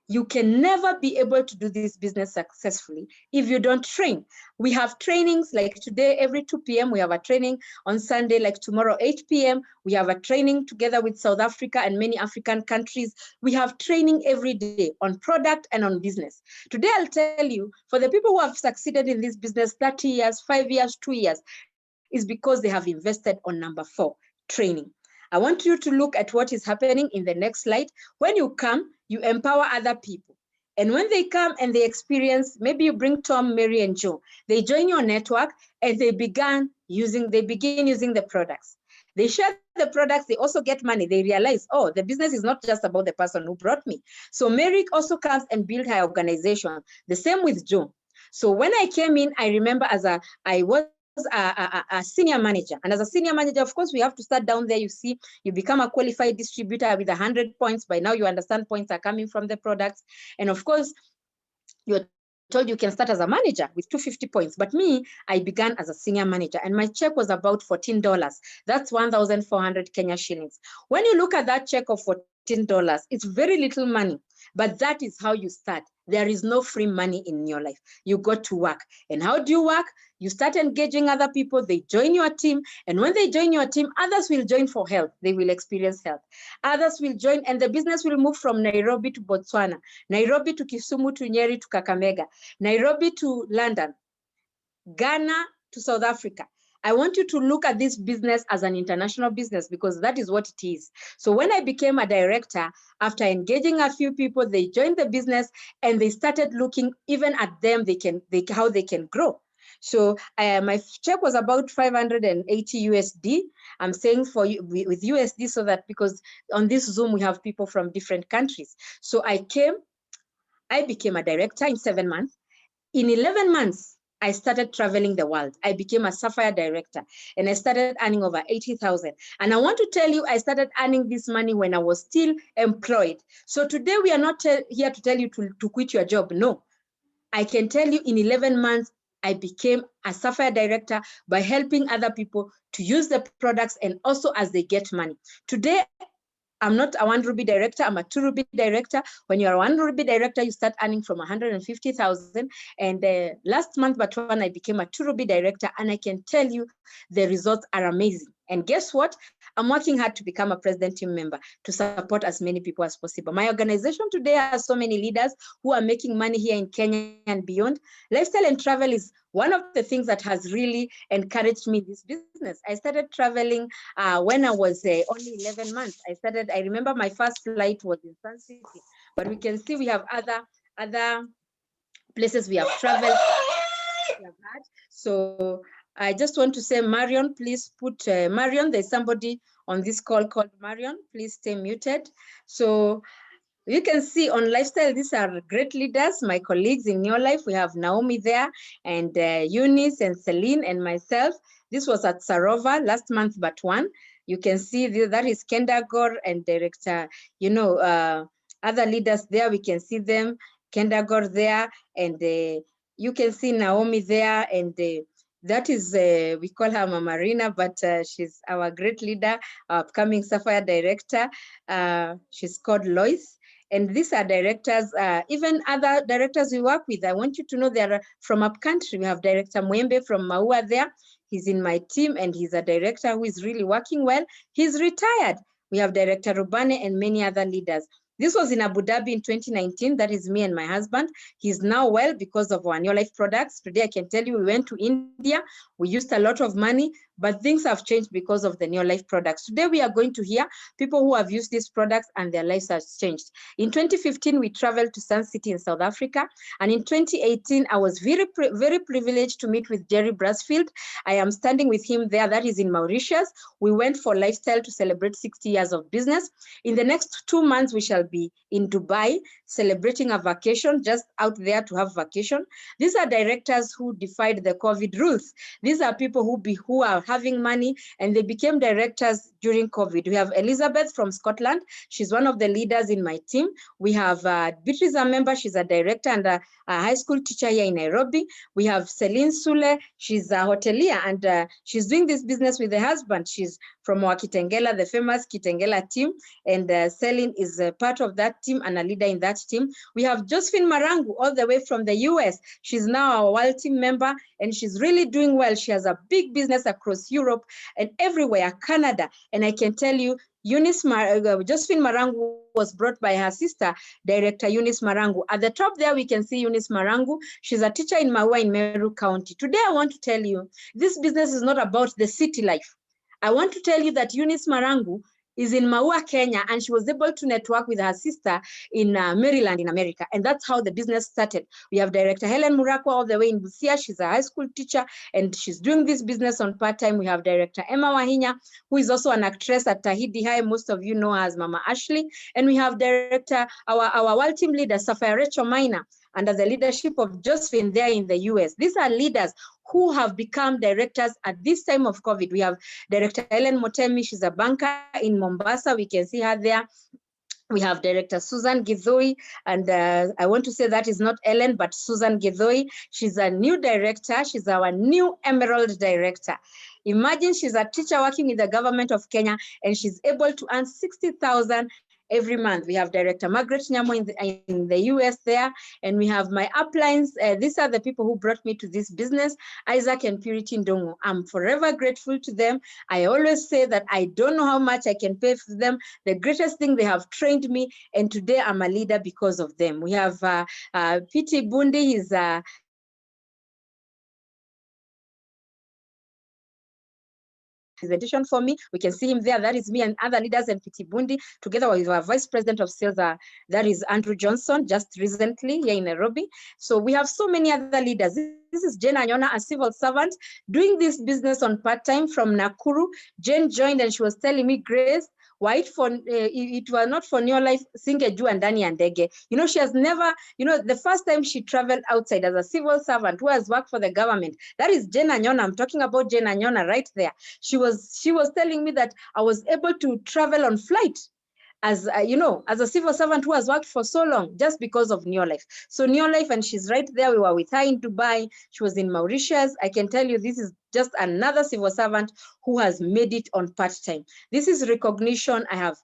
Speaker 1: You can never be able to do this business successfully if you don't train. We have trainings like today, every 2 p.m. We have a training. On Sunday, like tomorrow, 8 p.m. We have a training together with South Africa and many African countries. We have training every day on product and on business. Today, I'll tell you, for the people who have succeeded in this business 30 years, 5 years, 2 years, is because they have invested on number four, training. I want you to look at what is happening in the next slide. When you come, you empower other people. And when they come and they experience, maybe you bring Tom, Mary, and Joe, they join your network and they begin using the products. They share the products, they also get money. They realize, oh, the business is not just about the person who brought me. So Mary also comes and builds her organization. The same with Joe. So when I came in, I remember I was a senior manager. And as a senior manager, of course, we have to start down there. You see, you become a qualified distributor with 100 points. By now, you understand points are coming from the products. And of course, you're told you can start as a manager with 250 points. But me, I began as a senior manager and my check was about $14. That's 1,400 Kenya shillings. When you look at that check of $14, it's very little money, but that is how you start. There is no free money in your life. You got to work. And how do you work? You start engaging other people. They join your team. And when they join your team, others will join for help. They will experience help. Others will join and the business will move from Nairobi to Botswana, Nairobi to Kisumu to Nyeri to Kakamega, Nairobi to London, Ghana to South Africa. I want you to look at this business as an international business because that is what it is. So when I became a director, after engaging a few people, they joined the business and they started looking even at them, how they can grow. So my check was about 580 USD. I'm saying for you with USD so that because on this Zoom, we have people from different countries. So I became a director in 7 months. In 11 months, I started traveling the world. I became a Sapphire director and I started earning over 80,000. And I want to tell you, I started earning this money when I was still employed. So today we are not here to tell you to quit your job. No, I can tell you in 11 months, I became a Sapphire director by helping other people to use the products and also as they get money. Today, I'm not a 1 rupee director, I'm a 2 rupee director. When you're a 1 rupee director, you start earning from 150,000. And last month, but when I became a 2 rupee director, and I can tell you the results are amazing. And guess what? I'm working hard to become a president team member to support as many people as possible. My organization today has so many leaders who are making money here in Kenya and beyond. Lifestyle and travel is one of the things that has really encouraged me in this business. I started traveling when I was only 11 months. I remember my first flight was in Sun City, but we can see we have other places we have traveled. So I just want to say, Marion, please put, Marion, there's somebody on this call called Marion, please stay muted. So you can see on Lifestyle, these are great leaders, my colleagues in Neolife. We have Naomi there and Eunice and Celine and myself. This was at Sarova last month, but one. You can see that is Kendagor and Director, other leaders there, we can see them, Kendagor there, and you can see Naomi there, and that is, we call her Mama Marina, but she's our great leader, our upcoming Sapphire director. She's called Lois. And these are directors, even other directors we work with. I want you to know they are from up country. We have Director Mwembe from Maua there. He's in my team and he's a director who is really working well. He's retired. We have Director Rubane and many other leaders. This was in Abu Dhabi in 2019. That is me and my husband. He's now well because of our Neolife products. Today, I can tell you we went to India. We used a lot of money, but things have changed because of the Neolife products. Today, we are going to hear people who have used these products and their lives have changed. In 2015, we traveled to Sun City in South Africa. And in 2018, I was very privileged to meet with Jerry Brasfield. I am standing with him there. That is in Mauritius. We went for Lifestyle to celebrate 60 years of business. In the next 2 months, we shall be in Dubai celebrating a vacation, just out there to have vacation. These are directors who defied the COVID rules. These are people who are having money and they became directors during COVID. We have Elizabeth from Scotland. She's one of the leaders in my team. We have Beatrice, a member. She's a director and a high school teacher here in Nairobi. We have Celine Sule. She's a hotelier and she's doing this business with her husband. She's from our Kitengela, the famous Kitengela team. And Celine is a part of that team and a leader in that team. We have Josephine Marangu all the way from the US. She's now our world team member and she's really doing well. She has a big business across Europe and everywhere, Canada. And I can tell you, Josephine Marangu was brought by her sister, Director Eunice Marangu. At the top there, we can see Eunice Marangu. She's a teacher in Maua in Meru County. Today, I want to tell you, this business is not about the city life. I want to tell you that Eunice Marangu is in Maua, Kenya, and she was able to network with her sister in Maryland in America. And that's how the business started. We have Director Helen Murakwa all the way in Busia. She's a high school teacher and she's doing this business on part-time. We have Director Emma Wahinya, who is also an actress at Tahidi High. Most of you know her as Mama Ashley. And we have Director, our world team leader, Safia Rachel Maina, under the leadership of Josephine there in the US. These are leaders who have become directors at this time of COVID. We have Director Ellen Motemi, she's a banker in Mombasa. We can see her there. We have Director Susan Githui, and I want to say that is not Ellen, but Susan Githui. She's a new director. She's our new Emerald director. Imagine she's a teacher working in the government of Kenya, and she's able to earn 60,000 every month. We have Director Margaret Nyamo in the US there, and we have my uplines. These are the people who brought me to this business, Isaac and Purity Ndongo. I'm forever grateful to them. I always say that I don't know how much I can pay for them. The greatest thing, they have trained me, and today I'm a leader because of them. We have Piti Bundi, he's presentation for me. We can see him there. That is me and other leaders and Piti Bundi, together with our Vice President of Sales, that is Andrew Johnson, just recently here in Nairobi. So we have so many other leaders. This is Jen Anyona, a civil servant, doing this business on part-time from Nakuru. Jen joined and she was telling me, Grace, why it was not for Neolife, singejua ndani ya ndege. You know, she has never, you know, the first time she traveled outside as a civil servant who has worked for the government, that is Jen Anyona. I'm talking about Jen Anyona right there. She was telling me that I was able to travel on flight as you know, as a civil servant who has worked for so long, just because of Neolife. So Neolife, and she's right there. We were with her in Dubai. She was in Mauritius. I can tell you, this is just another civil servant who has made it on part-time. This is recognition. I have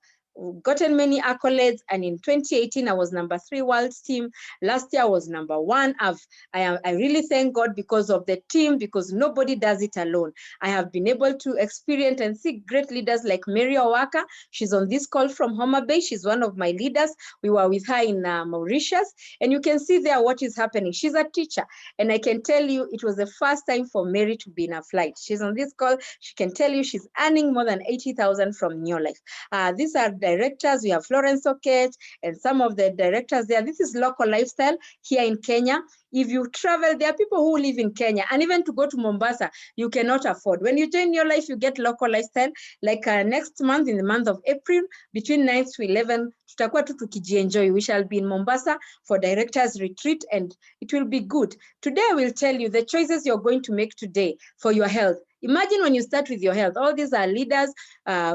Speaker 1: gotten many accolades, and in 2018 I was #3 world team. Last year I was #1. I really thank God because of the team, because nobody does it alone. I have been able to experience and see great leaders like Mary Owaka. She's on this call from Homa Bay. She's one of my leaders. We were with her in Mauritius, and you can see there what is happening. She's a teacher, and I can tell you it was the first time for Mary to be in a flight. She's on this call. She can tell you she's earning more than 80,000 from Neolife. These are directors. We have Florence Okech and some of the directors there. This is local lifestyle here in Kenya. If you travel, there are people who live in Kenya, and even to go to Mombasa, you cannot afford. When you join Neolife, you get local lifestyle. Like next month, in the month of April, between 9th to 11th, tutakuwa tu tukijienjoy. We shall be in Mombasa for directors retreat, and it will be good. Today, I will tell you the choices you're going to make today for your health. Imagine when you start with your health. All these are leaders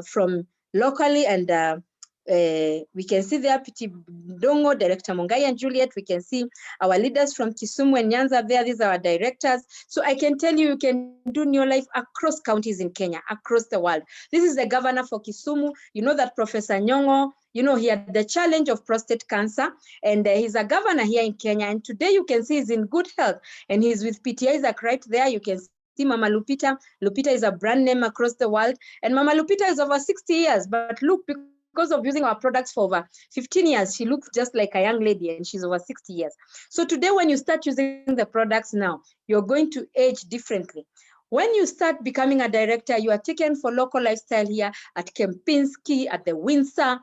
Speaker 1: from locally, and we can see there Piti Dongo, Director Mungai and Juliet. We can see our leaders from Kisumu and Nyanza there. These are our directors. So I can tell you, you can do Neolife across counties in Kenya, across the world. This is the governor for Kisumu. You know that Professor Nyong'o, you know, he had the challenge of prostate cancer, and he's a governor here in Kenya. And today you can see he's in good health, and he's with PT Isaac right there. You can see Mama Lupita. Lupita is a brand name across the world, and Mama Lupita is over 60 years, but look, because of using our products for over 15 years, she looks just like a young lady, and she's over 60 years. So today, when you start using the products now, you're going to age differently. When you start becoming a director, you are taken for local lifestyle here at Kempinski, at the Windsor.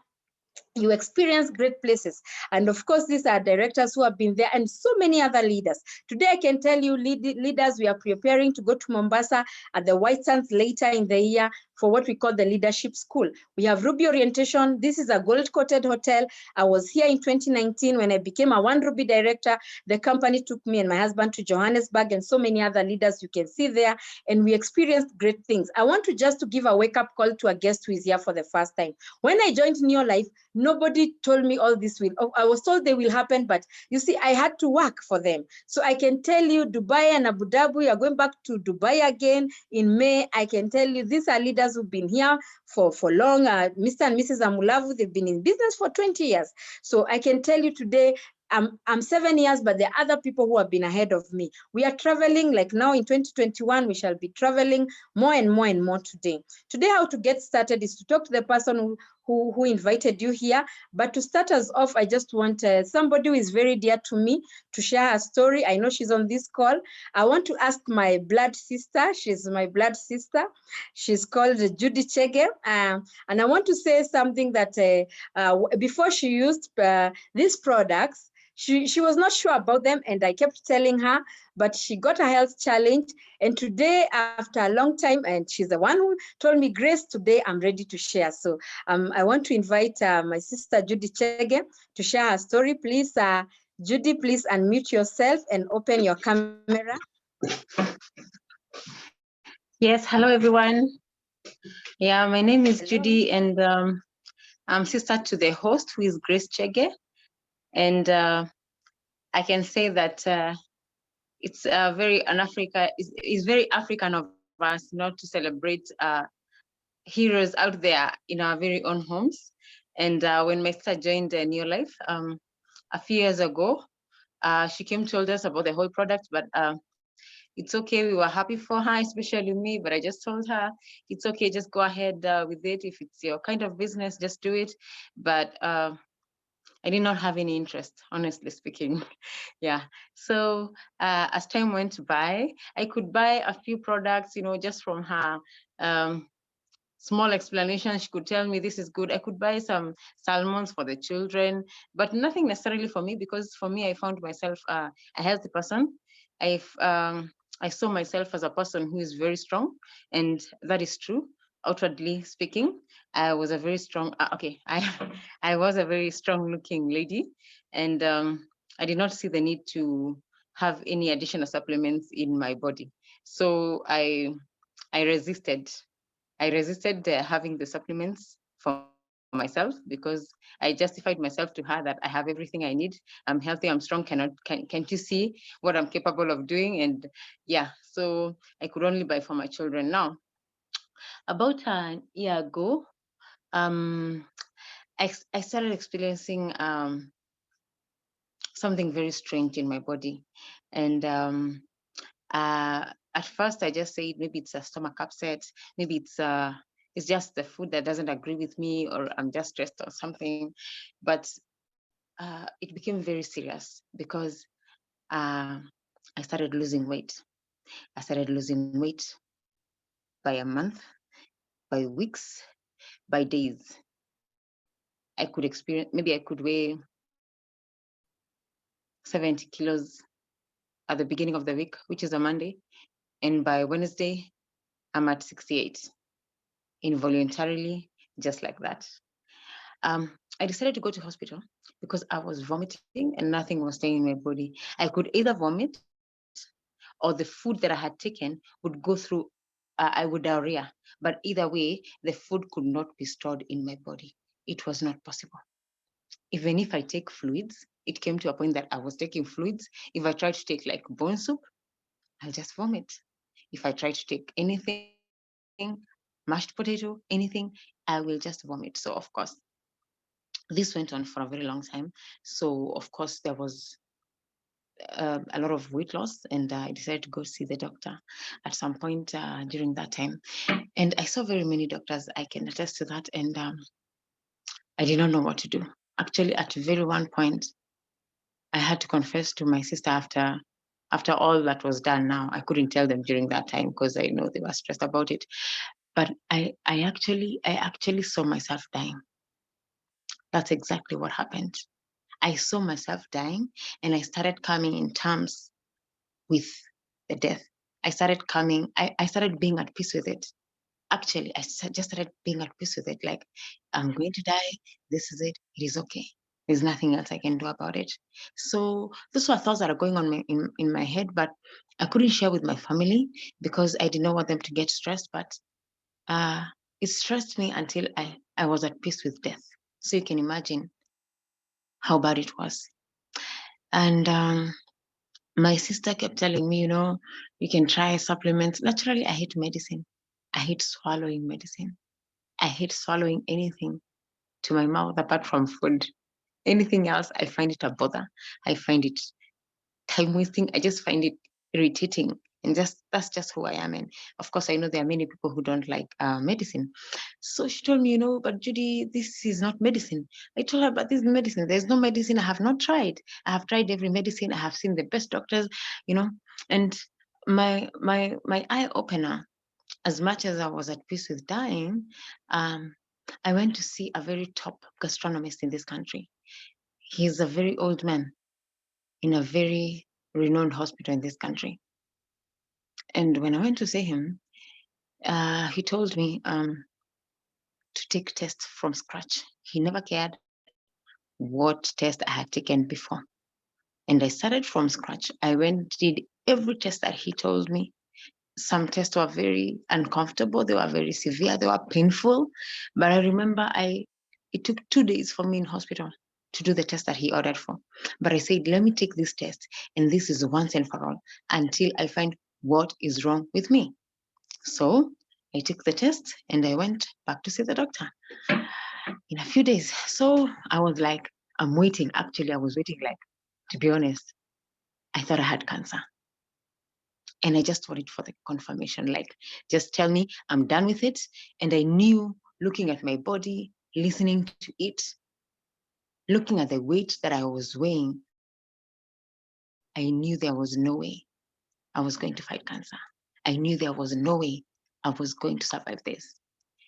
Speaker 1: You experience great places. And of course, these are directors who have been there, and so many other leaders. Today, I can tell you, leaders, we are preparing to go to Mombasa at the White Sands later in the year for what we call the leadership school. We have Ruby Orientation. This is a gold-coated hotel. I was here in 2019 when I became a One Ruby director. The company took me and my husband to Johannesburg, and so many other leaders you can see there, and we experienced great things. I want to just to give a wake-up call to a guest who is here for the first time. When I joined Neolife, nobody told me all this will. I was told they will happen, but you see, I had to work for them. So I can tell you, Dubai and Abu Dhabi, we are going back to Dubai again in May. I can tell you, these are leaders who've been here for long. Mr. and Mrs. Amulavu, they've been in business for 20 years. So I can tell you today, I'm 7 years, but there are other people who have been ahead of me. We are traveling, like now in 2021, we shall be traveling more and more and more today. Today, how to get started is to talk to the person who invited you here. But to start us off, I just want somebody who is very dear to me to share her story. I know she's on this call. I want to ask my blood sister. She's my blood sister. She's called Judy Chege. And I want to say something that before she used these products, she was not sure about them, and I kept telling her, but she got a health challenge. And today, after a long time, and she's the one who told me, Grace, today I'm ready to share. So I want to invite my sister Judy Chege to share her story. Please, Judy, please unmute yourself and open your camera.
Speaker 2: Yes, hello everyone. Yeah, my name is Judy, and I'm sister to the host, who is Grace Chege. And I can say that it's very very African of us not to celebrate heroes out there in our very own homes. And when my sister joined Neolife a few years ago, she came told us about the whole product, but it's okay. We were happy for her, especially me, but I just told her, it's okay, just go ahead with it. If it's your kind of business, just do it. But I did not have any interest, honestly speaking. Yeah. So as time went by, I could buy a few products, just from her. Small explanation, she could tell me this is good. I could buy some salmons for the children, but nothing necessarily for me, because for me, I found myself a healthy person. I saw myself as a person who is very strong, and that is true. Outwardly speaking, I was a very strong, I was a very strong looking lady, and I did not see the need to have any additional supplements in my body. So I resisted having the supplements for myself, because I justified myself to her that I have everything I need. I'm healthy, I'm strong. Can't you see what I'm capable of doing? And yeah, so I could only buy for my children. Now, about a year ago, I started experiencing something very strange in my body, and at first, I just said maybe it's a stomach upset, maybe it's just the food that doesn't agree with me, or I'm just stressed or something. But it became very serious, because I started losing weight. I started losing weight by a month, by weeks, by days. I could experience, maybe I could weigh 70 kilos at the beginning of the week, which is a Monday. And by Wednesday, I'm at 68, involuntarily, just like that. I decided to go to hospital because I was vomiting and nothing was staying in my body. I could either vomit, or the food that I had taken would go through, I would diarrhea. But either way, the food could not be stored in my body. It was not possible. Even if I take fluids, it came to a point that I was taking fluids. If I tried to take like bone soup, I'll just vomit. If I try to take anything, mashed potato, anything, I will just vomit. So of course, this went on for a very long time. So of course, there was a lot of weight loss, and I decided to go see the doctor at some point during that time. And I saw very many doctors, I can attest to that, and I did not know what to do. Actually, at very one point, I had to confess to my sister after all that was done. Now, I couldn't tell them during that time because I know they were stressed about it. But I actually saw myself dying. That's exactly what happened. I saw myself dying, and I started coming in terms with the death. I started being at peace with it. Actually, just started being at peace with it. Like, I'm going to die. This is it. It is okay. There's nothing else I can do about it. So those were thoughts that are going on in my head, but I couldn't share with my family because I did not want them to get stressed. But it stressed me until I was at peace with death. So you can imagine how bad it was. And my sister kept telling me, you can try supplements. Naturally, I hate medicine. I hate swallowing medicine. I hate swallowing anything to my mouth apart from food. Anything else, I find it a bother. I find it time wasting. I just find it irritating. And that's just who I am. And of course, I know there are many people who don't like medicine. So she told me, but Judy, this is not medicine. I told her, but this is medicine. There's no medicine I have not tried. I have tried every medicine. I have seen the best doctors, and my eye opener, as much as I was at peace with dying, I went to see a very top gastronomist in this country. He's a very old man in a very renowned hospital in this country. And when I went to see him, he told me to take tests from scratch. He never cared what test I had taken before. And I started from scratch. I went, did every test that he told me. Some tests were very uncomfortable. They were very severe. They were painful. But I remember it took 2 days for me in hospital to do the test that he ordered for. But I said, let me take this test. And this is once and for all until I find what is wrong with me. So I took the test and I went back to see the doctor in a few days. So I was like, I'm waiting. Actually, I was waiting, like, to be honest, I thought I had cancer. And I just waited for the confirmation, like, just tell me I'm done with it. And I knew, looking at my body, listening to it, looking at the weight that I was weighing, I knew there was no way I was going to fight cancer. I knew there was no way I was going to survive this.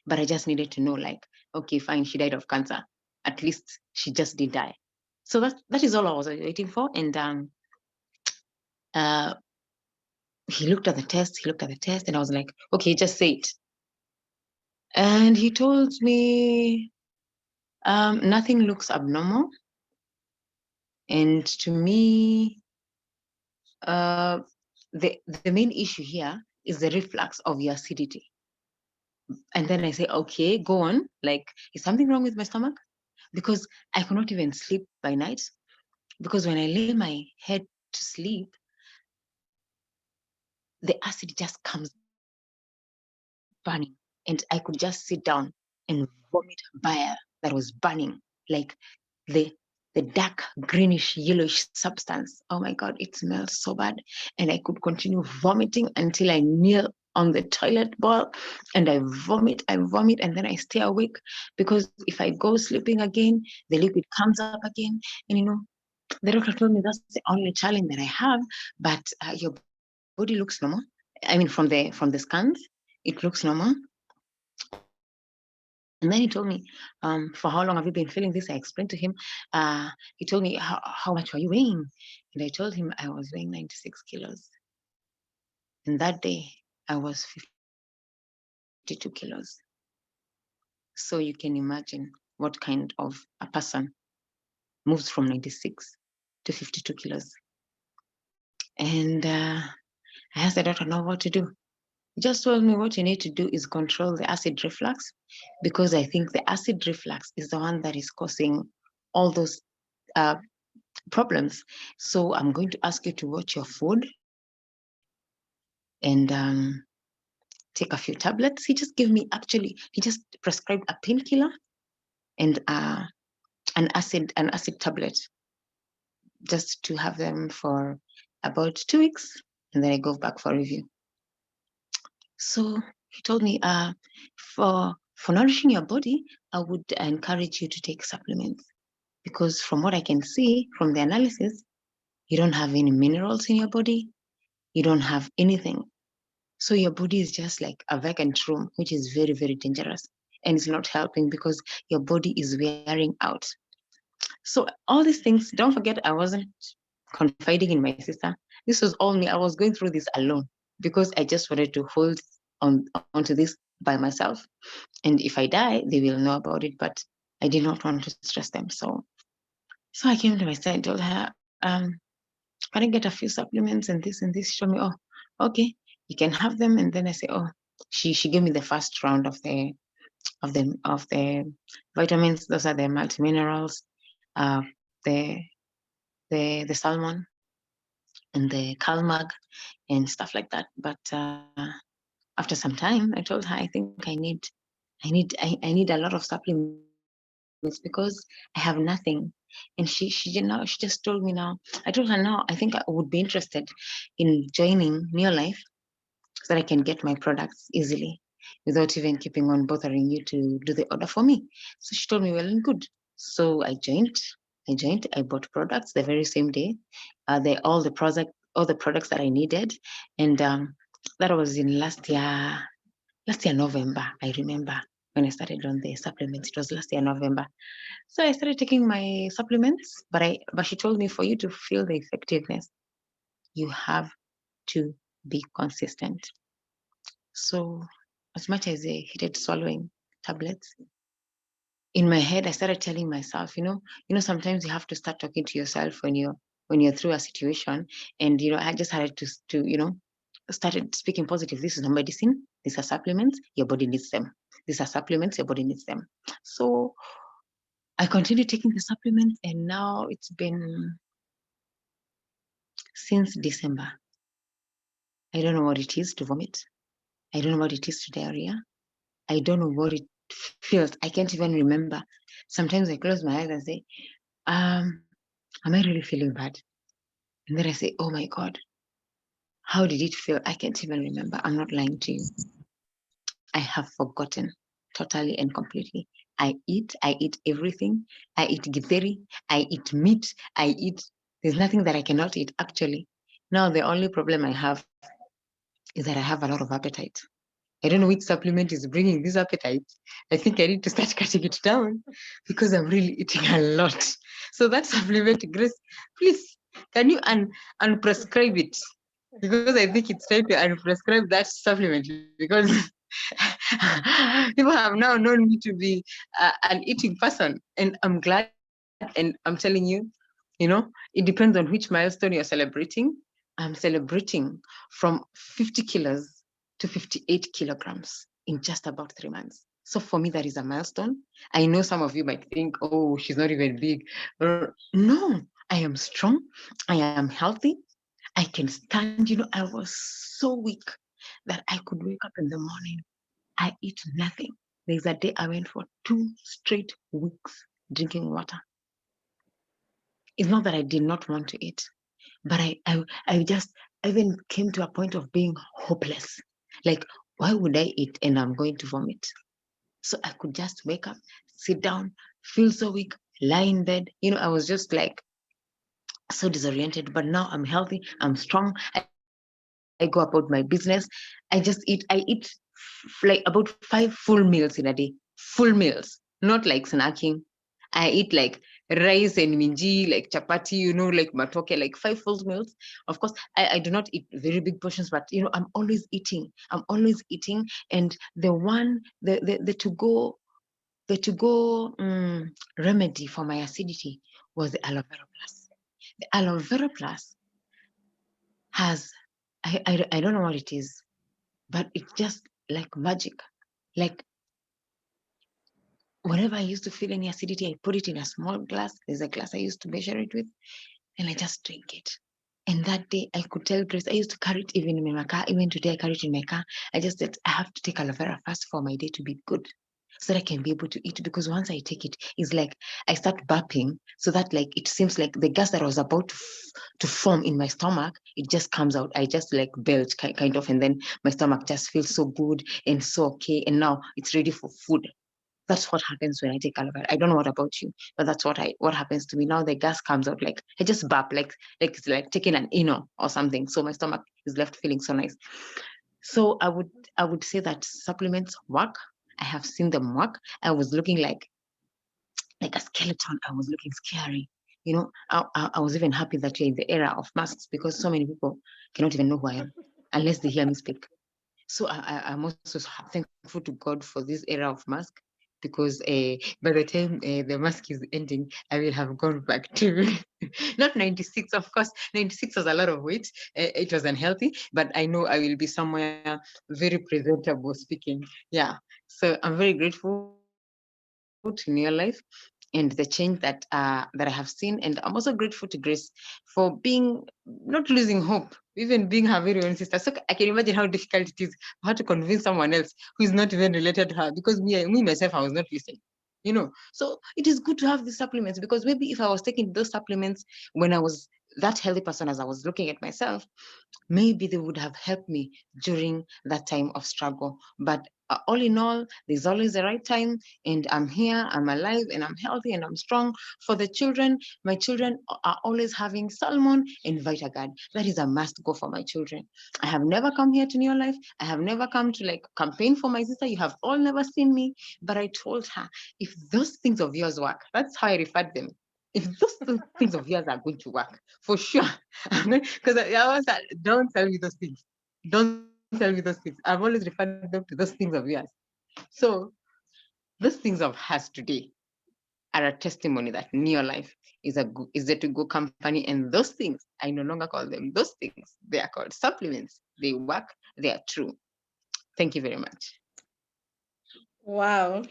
Speaker 2: But I just needed to know, like, okay, fine, she died of cancer. At least she just did die. So that is all I was waiting for. And he looked at the test, and I was like, okay, just say it. And he told me nothing looks abnormal. And to me, the main issue here is the reflux of your acidity. And then I say, okay, go on. Like, is something wrong with my stomach? Because I could not even sleep by night. Because when I lay my head to sleep, the acid just comes burning. And I could just sit down and vomit bile that was burning, like the dark greenish yellowish substance. Oh my God, it smelled so bad. And I could continue vomiting until I kneel on the toilet bowl and I vomit, and then I stay awake, because if I go sleeping again, the liquid comes up again. And the doctor told me that's the only challenge that I have, but your body looks normal. I mean, from the scans, it looks normal. And then he told me, for how long have you been feeling this? I explained to him. He told me, how much were you weighing? And I told him I was weighing 96 kilos. And that day, I was 52 kilos. So you can imagine what kind of a person moves from 96 to 52 kilos. And I asked the doctor, know what to do. He just told me what you need to do is control the acid reflux, because I think the acid reflux is the one that is causing all those problems. So I'm going to ask you to watch your food and take a few tablets. He just prescribed a painkiller and an acid tablet, just to have them for about 2 weeks, and then I go back for review. So he told me, for nourishing your body, I would encourage you to take supplements, because from what I can see from the analysis, you don't have any minerals in your body. You don't have anything. So your body is just like a vacant room, which is very, very dangerous. And it's not helping, because your body is wearing out. So all these things, don't forget, I wasn't confiding in my sister. This was all me. I was going through this alone, because I just wanted to hold onto this by myself. And if I die, they will know about it, but I did not want to stress them. So I came to my sister and told her, can I get a few supplements and this and this? She told me, oh, okay, you can have them. And then I say, oh, she gave me the first round of the vitamins. Those are the multiminerals, the salmon and the calmag and stuff like that. But after some time, I told her, I think I need a lot of supplements, because I have nothing. And she just told me now, I told her now, I think I would be interested in joining Neolife so that I can get my products easily without even keeping on bothering you to do the order for me. So she told me, well and good. So I joined, I bought products the very same day. All the products that I needed. And that was in last year November. I remember when I started on the supplements, it was last year November. So I started taking my supplements, but she told me, for you to feel the effectiveness, you have to be consistent. So as much as I hated swallowing tablets, in my head, I started telling myself, sometimes you have to start talking to yourself when you're through a situation. And I just had to started speaking positive. This is not medicine. These are supplements. Your body needs them. These are supplements. Your body needs them. So I continued taking the supplements, and now it's been since December. I don't know what it is to vomit. I don't know what it is to diarrhea. I don't know what it feels. I can't even remember. Sometimes I close my eyes and say, am I really feeling bad? And then I say, oh my God, how did it feel? I can't even remember. I'm not lying to you. I have forgotten totally and completely. I eat everything. I eat githeri. I eat meat. There's nothing that I cannot eat, actually. Now, the only problem I have is that I have a lot of appetite. I don't know which supplement is bringing this appetite. I think I need to start cutting it down because I'm really eating a lot. So that supplement, Grace, please, can you unprescribe it? Because I think it's time to unprescribe that supplement, because people have now known me to be an eating person, and I'm glad, and I'm telling you, it depends on which milestone you're celebrating. I'm celebrating from 50 kilos to 58 kilograms in just about 3 months. So for me, that is a milestone. I know some of you might think, oh, she's not even big. No, I am strong. I am healthy. I can stand. I was so weak that I could wake up in the morning. I eat nothing. There's a day I went for 2 straight weeks drinking water. It's not that I did not want to eat, but I even came to a point of being hopeless. Like, why would I eat and I'm going to vomit? So I could just wake up, sit down, feel so weak, lie in bed. I was just like so disoriented. But now I'm healthy, I'm strong. I go about my business. I eat like about 5 full meals in a day. Full meals, not like snacking. I eat like rice and minji, like chapati, like matoke, like 5 full meals. Of course, I do not eat very big portions, but I'm always eating. And the to-go remedy for my acidity was the aloe vera plus. The aloe vera plus has, I don't know what it is, but it's just like magic. Like, whenever I used to feel any acidity, I put it in a small glass. There's a glass I used to measure it with, and I just drink it. And that day, I could tell Grace, I used to carry it even in my car. Even today, I carry it in my car. I just said, I have to take aloe vera first for my day to be good, so that I can be able to eat. Because once I take it, it's like I start burping, so that like it seems like the gas that was about to form in my stomach, it just comes out. I just like belch kind of, and then my stomach just feels so good and so okay. And now it's ready for food. That's what happens when I take aloe vera. I don't know what about you, but that's what happens to me. Now the gas comes out, like I just burp, like it's like taking an Eno or something. So my stomach is left feeling so nice. So I would say that supplements work. I have seen them work. I was looking like a skeleton. I was looking scary. I was even happy that we're in the era of masks, because so many people cannot even know who I am unless they hear me speak. So I'm also thankful to God for this era of mask, because by the time the mask is ending, I will have gone back to not 96, of course. 96 was a lot of weight. It was unhealthy, but I know I will be somewhere very presentable speaking. Yeah. So I'm very grateful to Neolife and the change that I have seen. And I'm also grateful to Grace for not losing hope, even being her very own sister. So I can imagine how difficult it is for her to convince someone else who is not even related to her, because me myself, I was not listening. you know. So it is good to have these supplements, because maybe if I was taking those supplements when I was that healthy person as I was looking at myself, maybe they would have helped me during that time of struggle. But all in all, there's always the right time, and I'm here, I'm alive, and I'm healthy, and I'm strong. For the children, my children are always having salmon and Vitagard. That is a must go for my children. I have never come here to Neolife. I have never come to like campaign for my sister. You have all never seen me, but I told her, if those things of yours work, that's how I referred them. If those things of yours are going to work, for sure. Because I was like, don't tell me those things. Don't tell me those things. I've always referred them to those things of yours. So those things of hers today are a testimony that Neolife is a to-go company, and those things, I no longer call them those things. They are called supplements. They work. They are true. Thank you very much.
Speaker 1: Wow.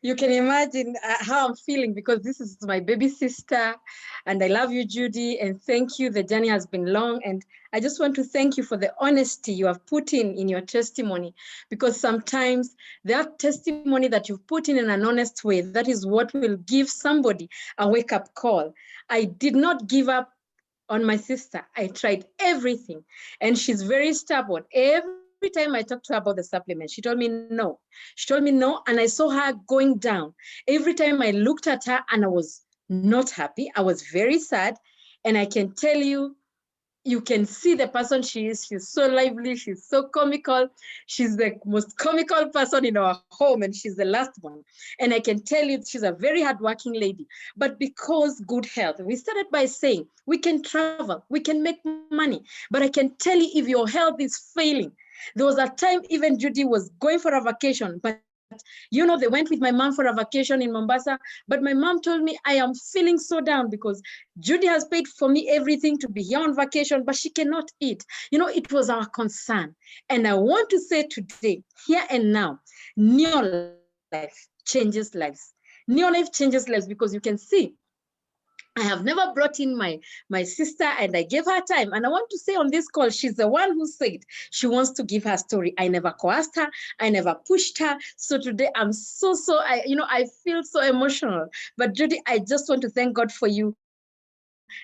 Speaker 1: You can imagine how I'm feeling, because this is my baby sister, and I love you, Judy, and thank you. The journey has been long, and I just want to thank you for the honesty you have put in your testimony, because sometimes that testimony that you've put in an honest way, that is what will give somebody a wake-up call. I did not give up on my sister. I tried everything, and she's very stubborn. Every time I talked to her about the supplement, she told me no. She told me no, and I saw her going down. Every time I looked at her, and I was not happy. I was very sad, and I can tell you, you can see the person she is. She's so lively. She's so comical. She's the most comical person in our home, and she's the last one. And I can tell you, she's a very hardworking lady. But because good health, we started by saying we can travel, we can make money. But I can tell you, if your health is failing, there was a time even Judy was going for a vacation, but they went with my mom for a vacation in Mombasa. But my mom told me, I am feeling so down because Judy has paid for me everything to be here on vacation, but she cannot eat. It was our concern. And I want to say today, here and now, Neolife changes lives. Neolife changes lives, because you can see I have never brought in my sister, and I gave her time. And I want to say on this call, she's the one who said she wants to give her story. I never coerced her. I never pushed her. So today I'm I feel so emotional. But Judy, I just want to thank God for you,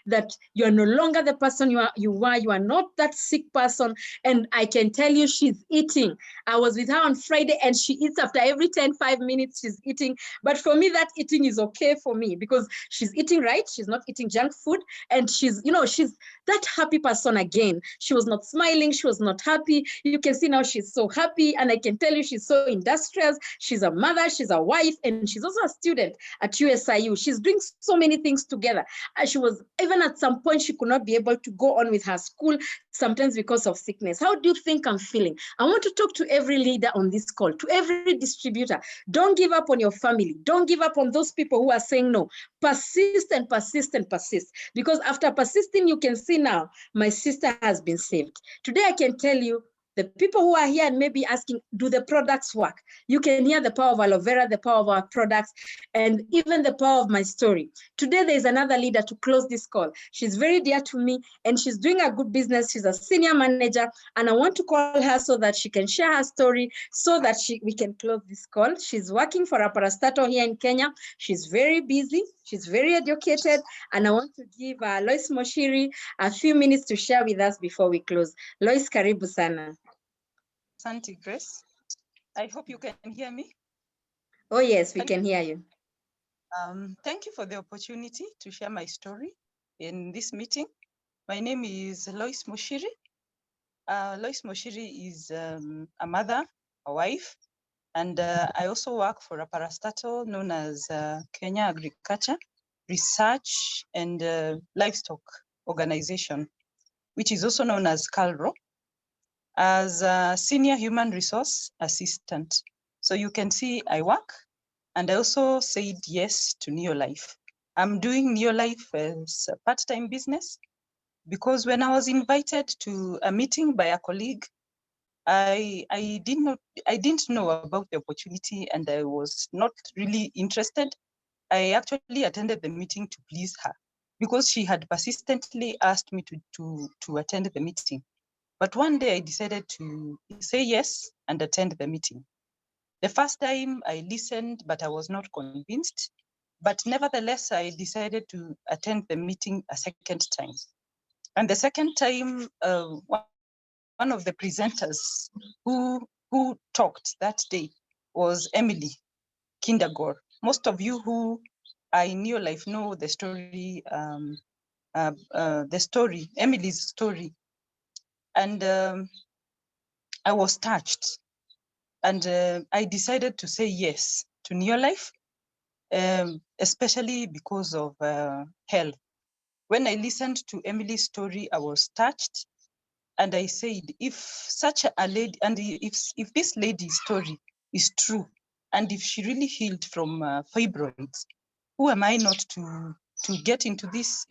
Speaker 1: that you are no longer the person you are. You are not that sick person. And I can tell you, she's eating. I was with her on Friday, and she eats after every 5 minutes. She's eating. But for me, that eating is okay for me, because she's eating right. She's not eating junk food. And she's that happy person again. She was not smiling. She was not happy. You can see now she's so happy. And I can tell you, she's so industrious. She's a mother. She's a wife. And she's also a student at USIU. She's doing so many things together. She was, even at some point, she could not be able to go on with her school, sometimes because of sickness. How do you think I'm feeling? I want to talk to every leader on this call, to every distributor. Don't give up on your family. Don't give up on those people who are saying no. Persist and persist and persist. Because after persisting, you can see now, my sister has been saved. Today, I can tell you, the people who are here and maybe asking, do the products work? You can hear the power of aloe vera, the power of our products, and even the power of my story. Today, there's another leader to close this call. She's very dear to me, and she's doing a good business. She's a senior manager, and I want to call her so that she can share her story, so that we can close this call. She's working for a parastatal here in Kenya. She's very busy. She's very educated, and I want to give Lois Moshiri a few minutes to share with us before we close. Lois, karibu sana.
Speaker 3: Santi Grace. I hope you can hear me.
Speaker 1: Oh yes, we can hear you.
Speaker 3: Thank you for the opportunity to share my story in this meeting. My name is Lois Moshiri. Lois Moshiri is a mother, a wife, and I also work for a parastatal known as Kenya Agriculture Research and Livestock Organization, which is also known as CALRO, as a senior human resource assistant. So you can see I work, and I also said yes to Neolife. I'm doing Neolife as a part-time business, because when I was invited to a meeting by a colleague, I didn't know about the opportunity, and I was not really interested. I actually attended the meeting to please her, because she had persistently asked me to attend the meeting. But one day I decided to say yes and attend the meeting. The first time I listened, but I was not convinced. But nevertheless, I decided to attend the meeting a second time. And the second time, one of the presenters who talked that day was Emily Kindergore. Most of you who are in Neolife know the story, Emily's story. And I was touched. And I decided to say yes to Neolife, especially because of health. When I listened to Emily's story, I was touched. And I said, if such a lady, and if this lady's story is true, and if she really healed from fibroids, who am I not to get into this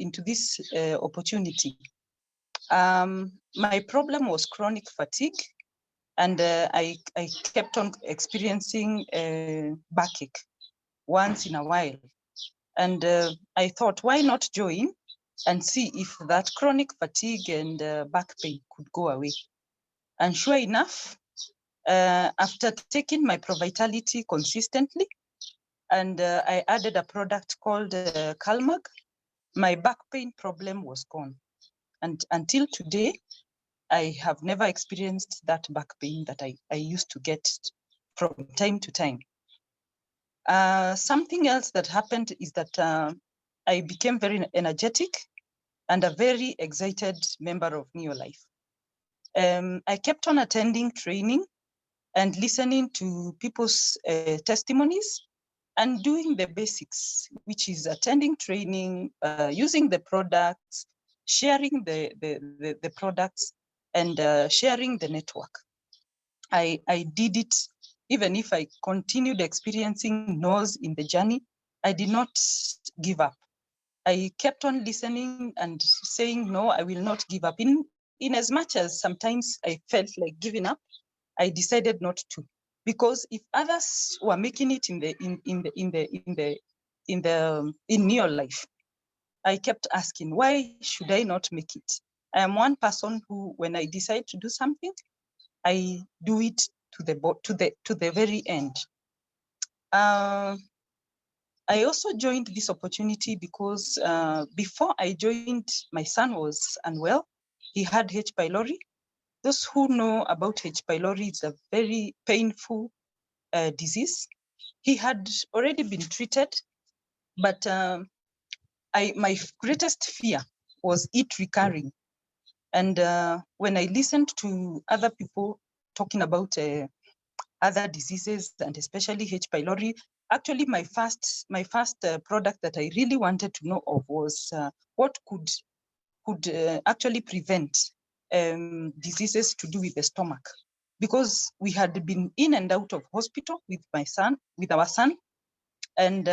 Speaker 3: opportunity? My problem was chronic fatigue, and I kept on experiencing backache once in a while. And I thought, why not join and see if that chronic fatigue and back pain could go away. And sure enough, after taking my ProVitality consistently, and I added a product called Calmag, my back pain problem was gone. And until today, I have never experienced that back pain that I used to get from time to time. Something else that happened is that I became very energetic and a very excited member of Neolife. I kept on attending training and listening to people's testimonies and doing the basics, which is attending training, using the products, sharing the products, and sharing the network. I did it, even if I continued experiencing no's in the journey, I did not give up. I kept on listening and saying, no, I will not give up. In as much as sometimes I felt like giving up, I decided not to, because if others were making it in Neolife, I kept asking, why should I not make it? I am one person who, when I decide to do something, I do it to the very end. I also joined this opportunity because before I joined, my son was unwell. He had H. pylori. Those who know about H. pylori, it's a very painful disease. He had already been treated, but my greatest fear was it recurring. And when I listened to other people talking about other diseases, and especially H. pylori, actually my first product that I really wanted to know of was what could actually prevent diseases to do with the stomach, because we had been in and out of hospital with our son, and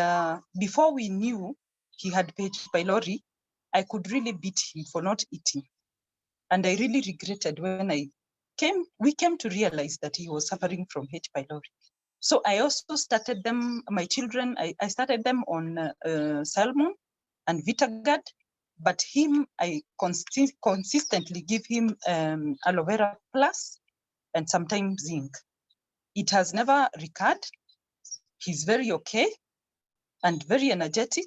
Speaker 3: before we knew he had H. pylori, I could really beat him for not eating, and I really regretted when we came to realize that he was suffering from H. pylori. So I also started them, my children, I started them on salmon and Vitagard, but him, I consistently give him aloe vera plus and sometimes zinc. It has never recurred. He's very okay and very energetic.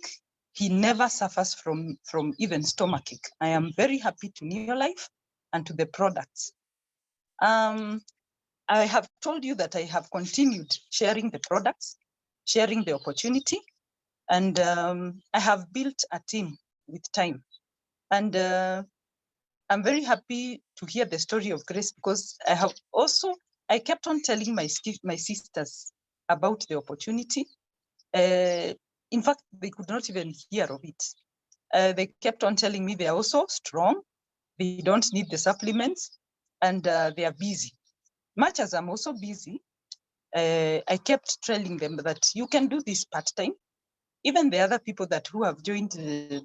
Speaker 3: He never suffers from even stomachache. I am very happy to Neolife and to the products. I have told you that I have continued sharing the products, sharing the opportunity, and I have built a team with time. And I'm very happy to hear the story of Grace, because I kept on telling my sisters about the opportunity. In fact, they could not even hear of it. They kept on telling me they are also strong, they don't need the supplements, and they are busy. Much as I'm also busy, I kept telling them that you can do this part-time. Even the other people who have joined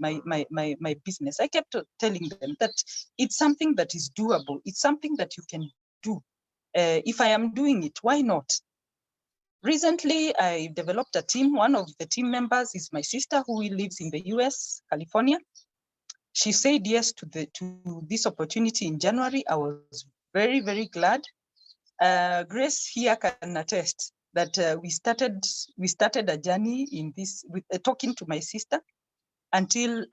Speaker 3: my business, I kept telling them that it's something that is doable. It's something that you can do. If I am doing it, why not? Recently, I developed a team. One of the team members is my sister who lives in the US, California. She said yes to this opportunity in January. I was very, very glad. Grace here can attest that we started a journey in this with talking to my sister until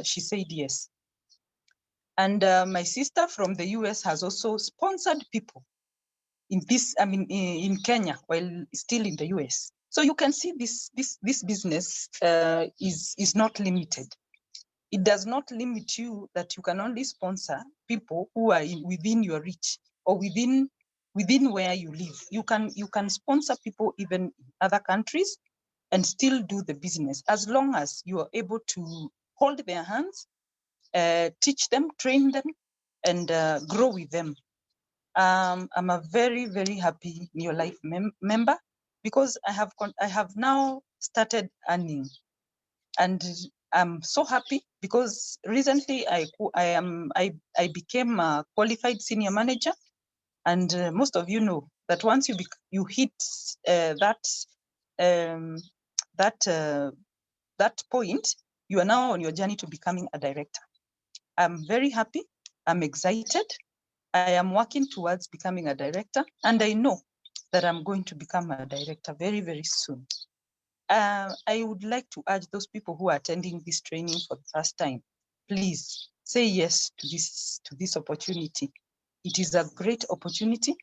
Speaker 3: she said yes. And my sister from the US has also sponsored people in this, I mean, in Kenya while still in the US. So you can see this business is not limited. It does not limit you that you can only sponsor people who are within your reach or within where you live. You can sponsor people even in other countries and still do the business as long as you are able to hold their hands, teach them, train them, and grow with them. I'm a very, very happy Neolife member because I have now started earning, and I'm so happy because recently I became a qualified senior manager, and most of you know that once you hit that point, you are now on your journey to becoming a director. I'm very happy. I'm excited. I am working towards becoming a director, and I know that I'm going to become a director very, very soon. I would like to urge those people who are attending this training for the first time, please say yes to this opportunity. It is a great opportunity.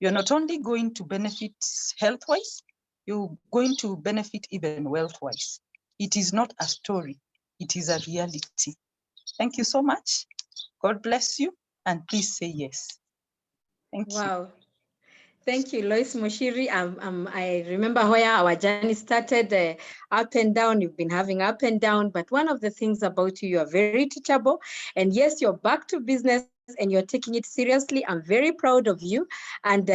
Speaker 3: You're not only going to benefit health-wise, you're going to benefit even wealth-wise. It is not a story, it is a reality. Thank you so much. God bless you, and please say yes. Thank you.
Speaker 1: Wow. Thank you, Lois Moshiri. I remember where our journey started, up and down. You've been having up and down, but one of the things about you are very teachable. And yes, you're back to business and you're taking it seriously. I'm very proud of you. And,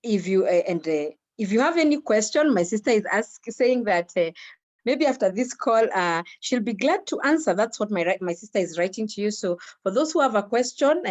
Speaker 1: if you have any question, my sister is saying that maybe after this call, she'll be glad to answer. That's what my sister is writing to you. So for those who have a question,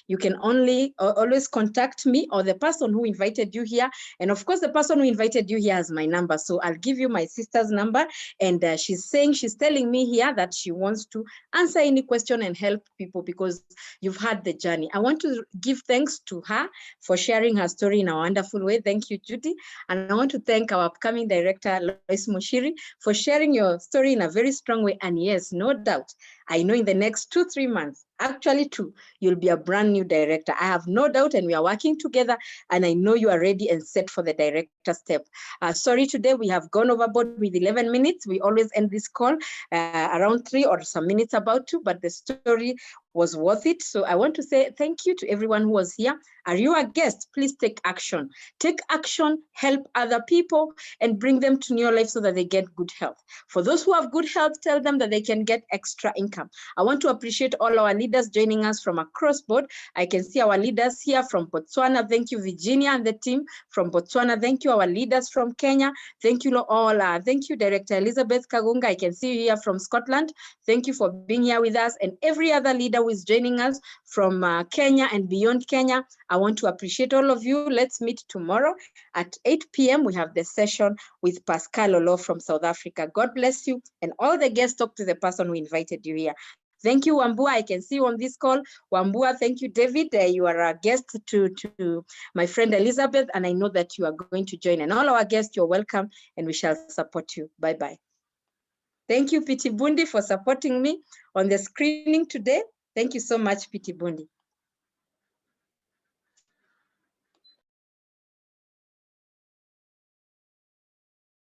Speaker 1: you can always contact me or the person who invited you here. And of course, the person who invited you here has my number. So I'll give you my sister's number. And she's telling me here that she wants to answer any question and help people because you've had the journey. I want to give thanks to her for sharing her story in a wonderful way. Thank you, Judy. And I want to thank our upcoming director, Lois Moshiri, for sharing your story in a very strong way. And yes, no doubt, I know in the next 2-3 months, actually 2, you'll be a brand new director. I have no doubt, and we are working together, and I know you are ready and set for the director step. Sorry, today we have gone overboard with 11 minutes. We always end this call around 3 or some minutes about 2, but the story was worth it. So I want to say thank you to everyone who was here. Are you a guest? Please take action. Take action, help other people, and bring them to Neolife so that they get good health. For those who have good health, tell them that they can get extra income. I want to appreciate all our leaders joining us from across board. I can see our leaders here from Botswana. Thank you, Virginia and the team from Botswana. Thank you, our leaders from Kenya. Thank you all. Thank you, Director Elizabeth Kagunga. I can see you here from Scotland. Thank you for being here with us, and every other leader who is joining us from Kenya and beyond Kenya. I want to appreciate all of you. Let's meet tomorrow at 8 p.m. We have the session with Pascal Olo from South Africa. God bless you. And all the guests, talk to the person who invited you here. Thank you, Wambua. I can see you on this call. Wambua, thank you, David. You are a guest to my friend Elizabeth, and I know that you are going to join. And all our guests, you're welcome, and we shall support you. Bye-bye. Thank you, Piti Bundi, for supporting me on the screening today. Thank you so much, Piti Bundi.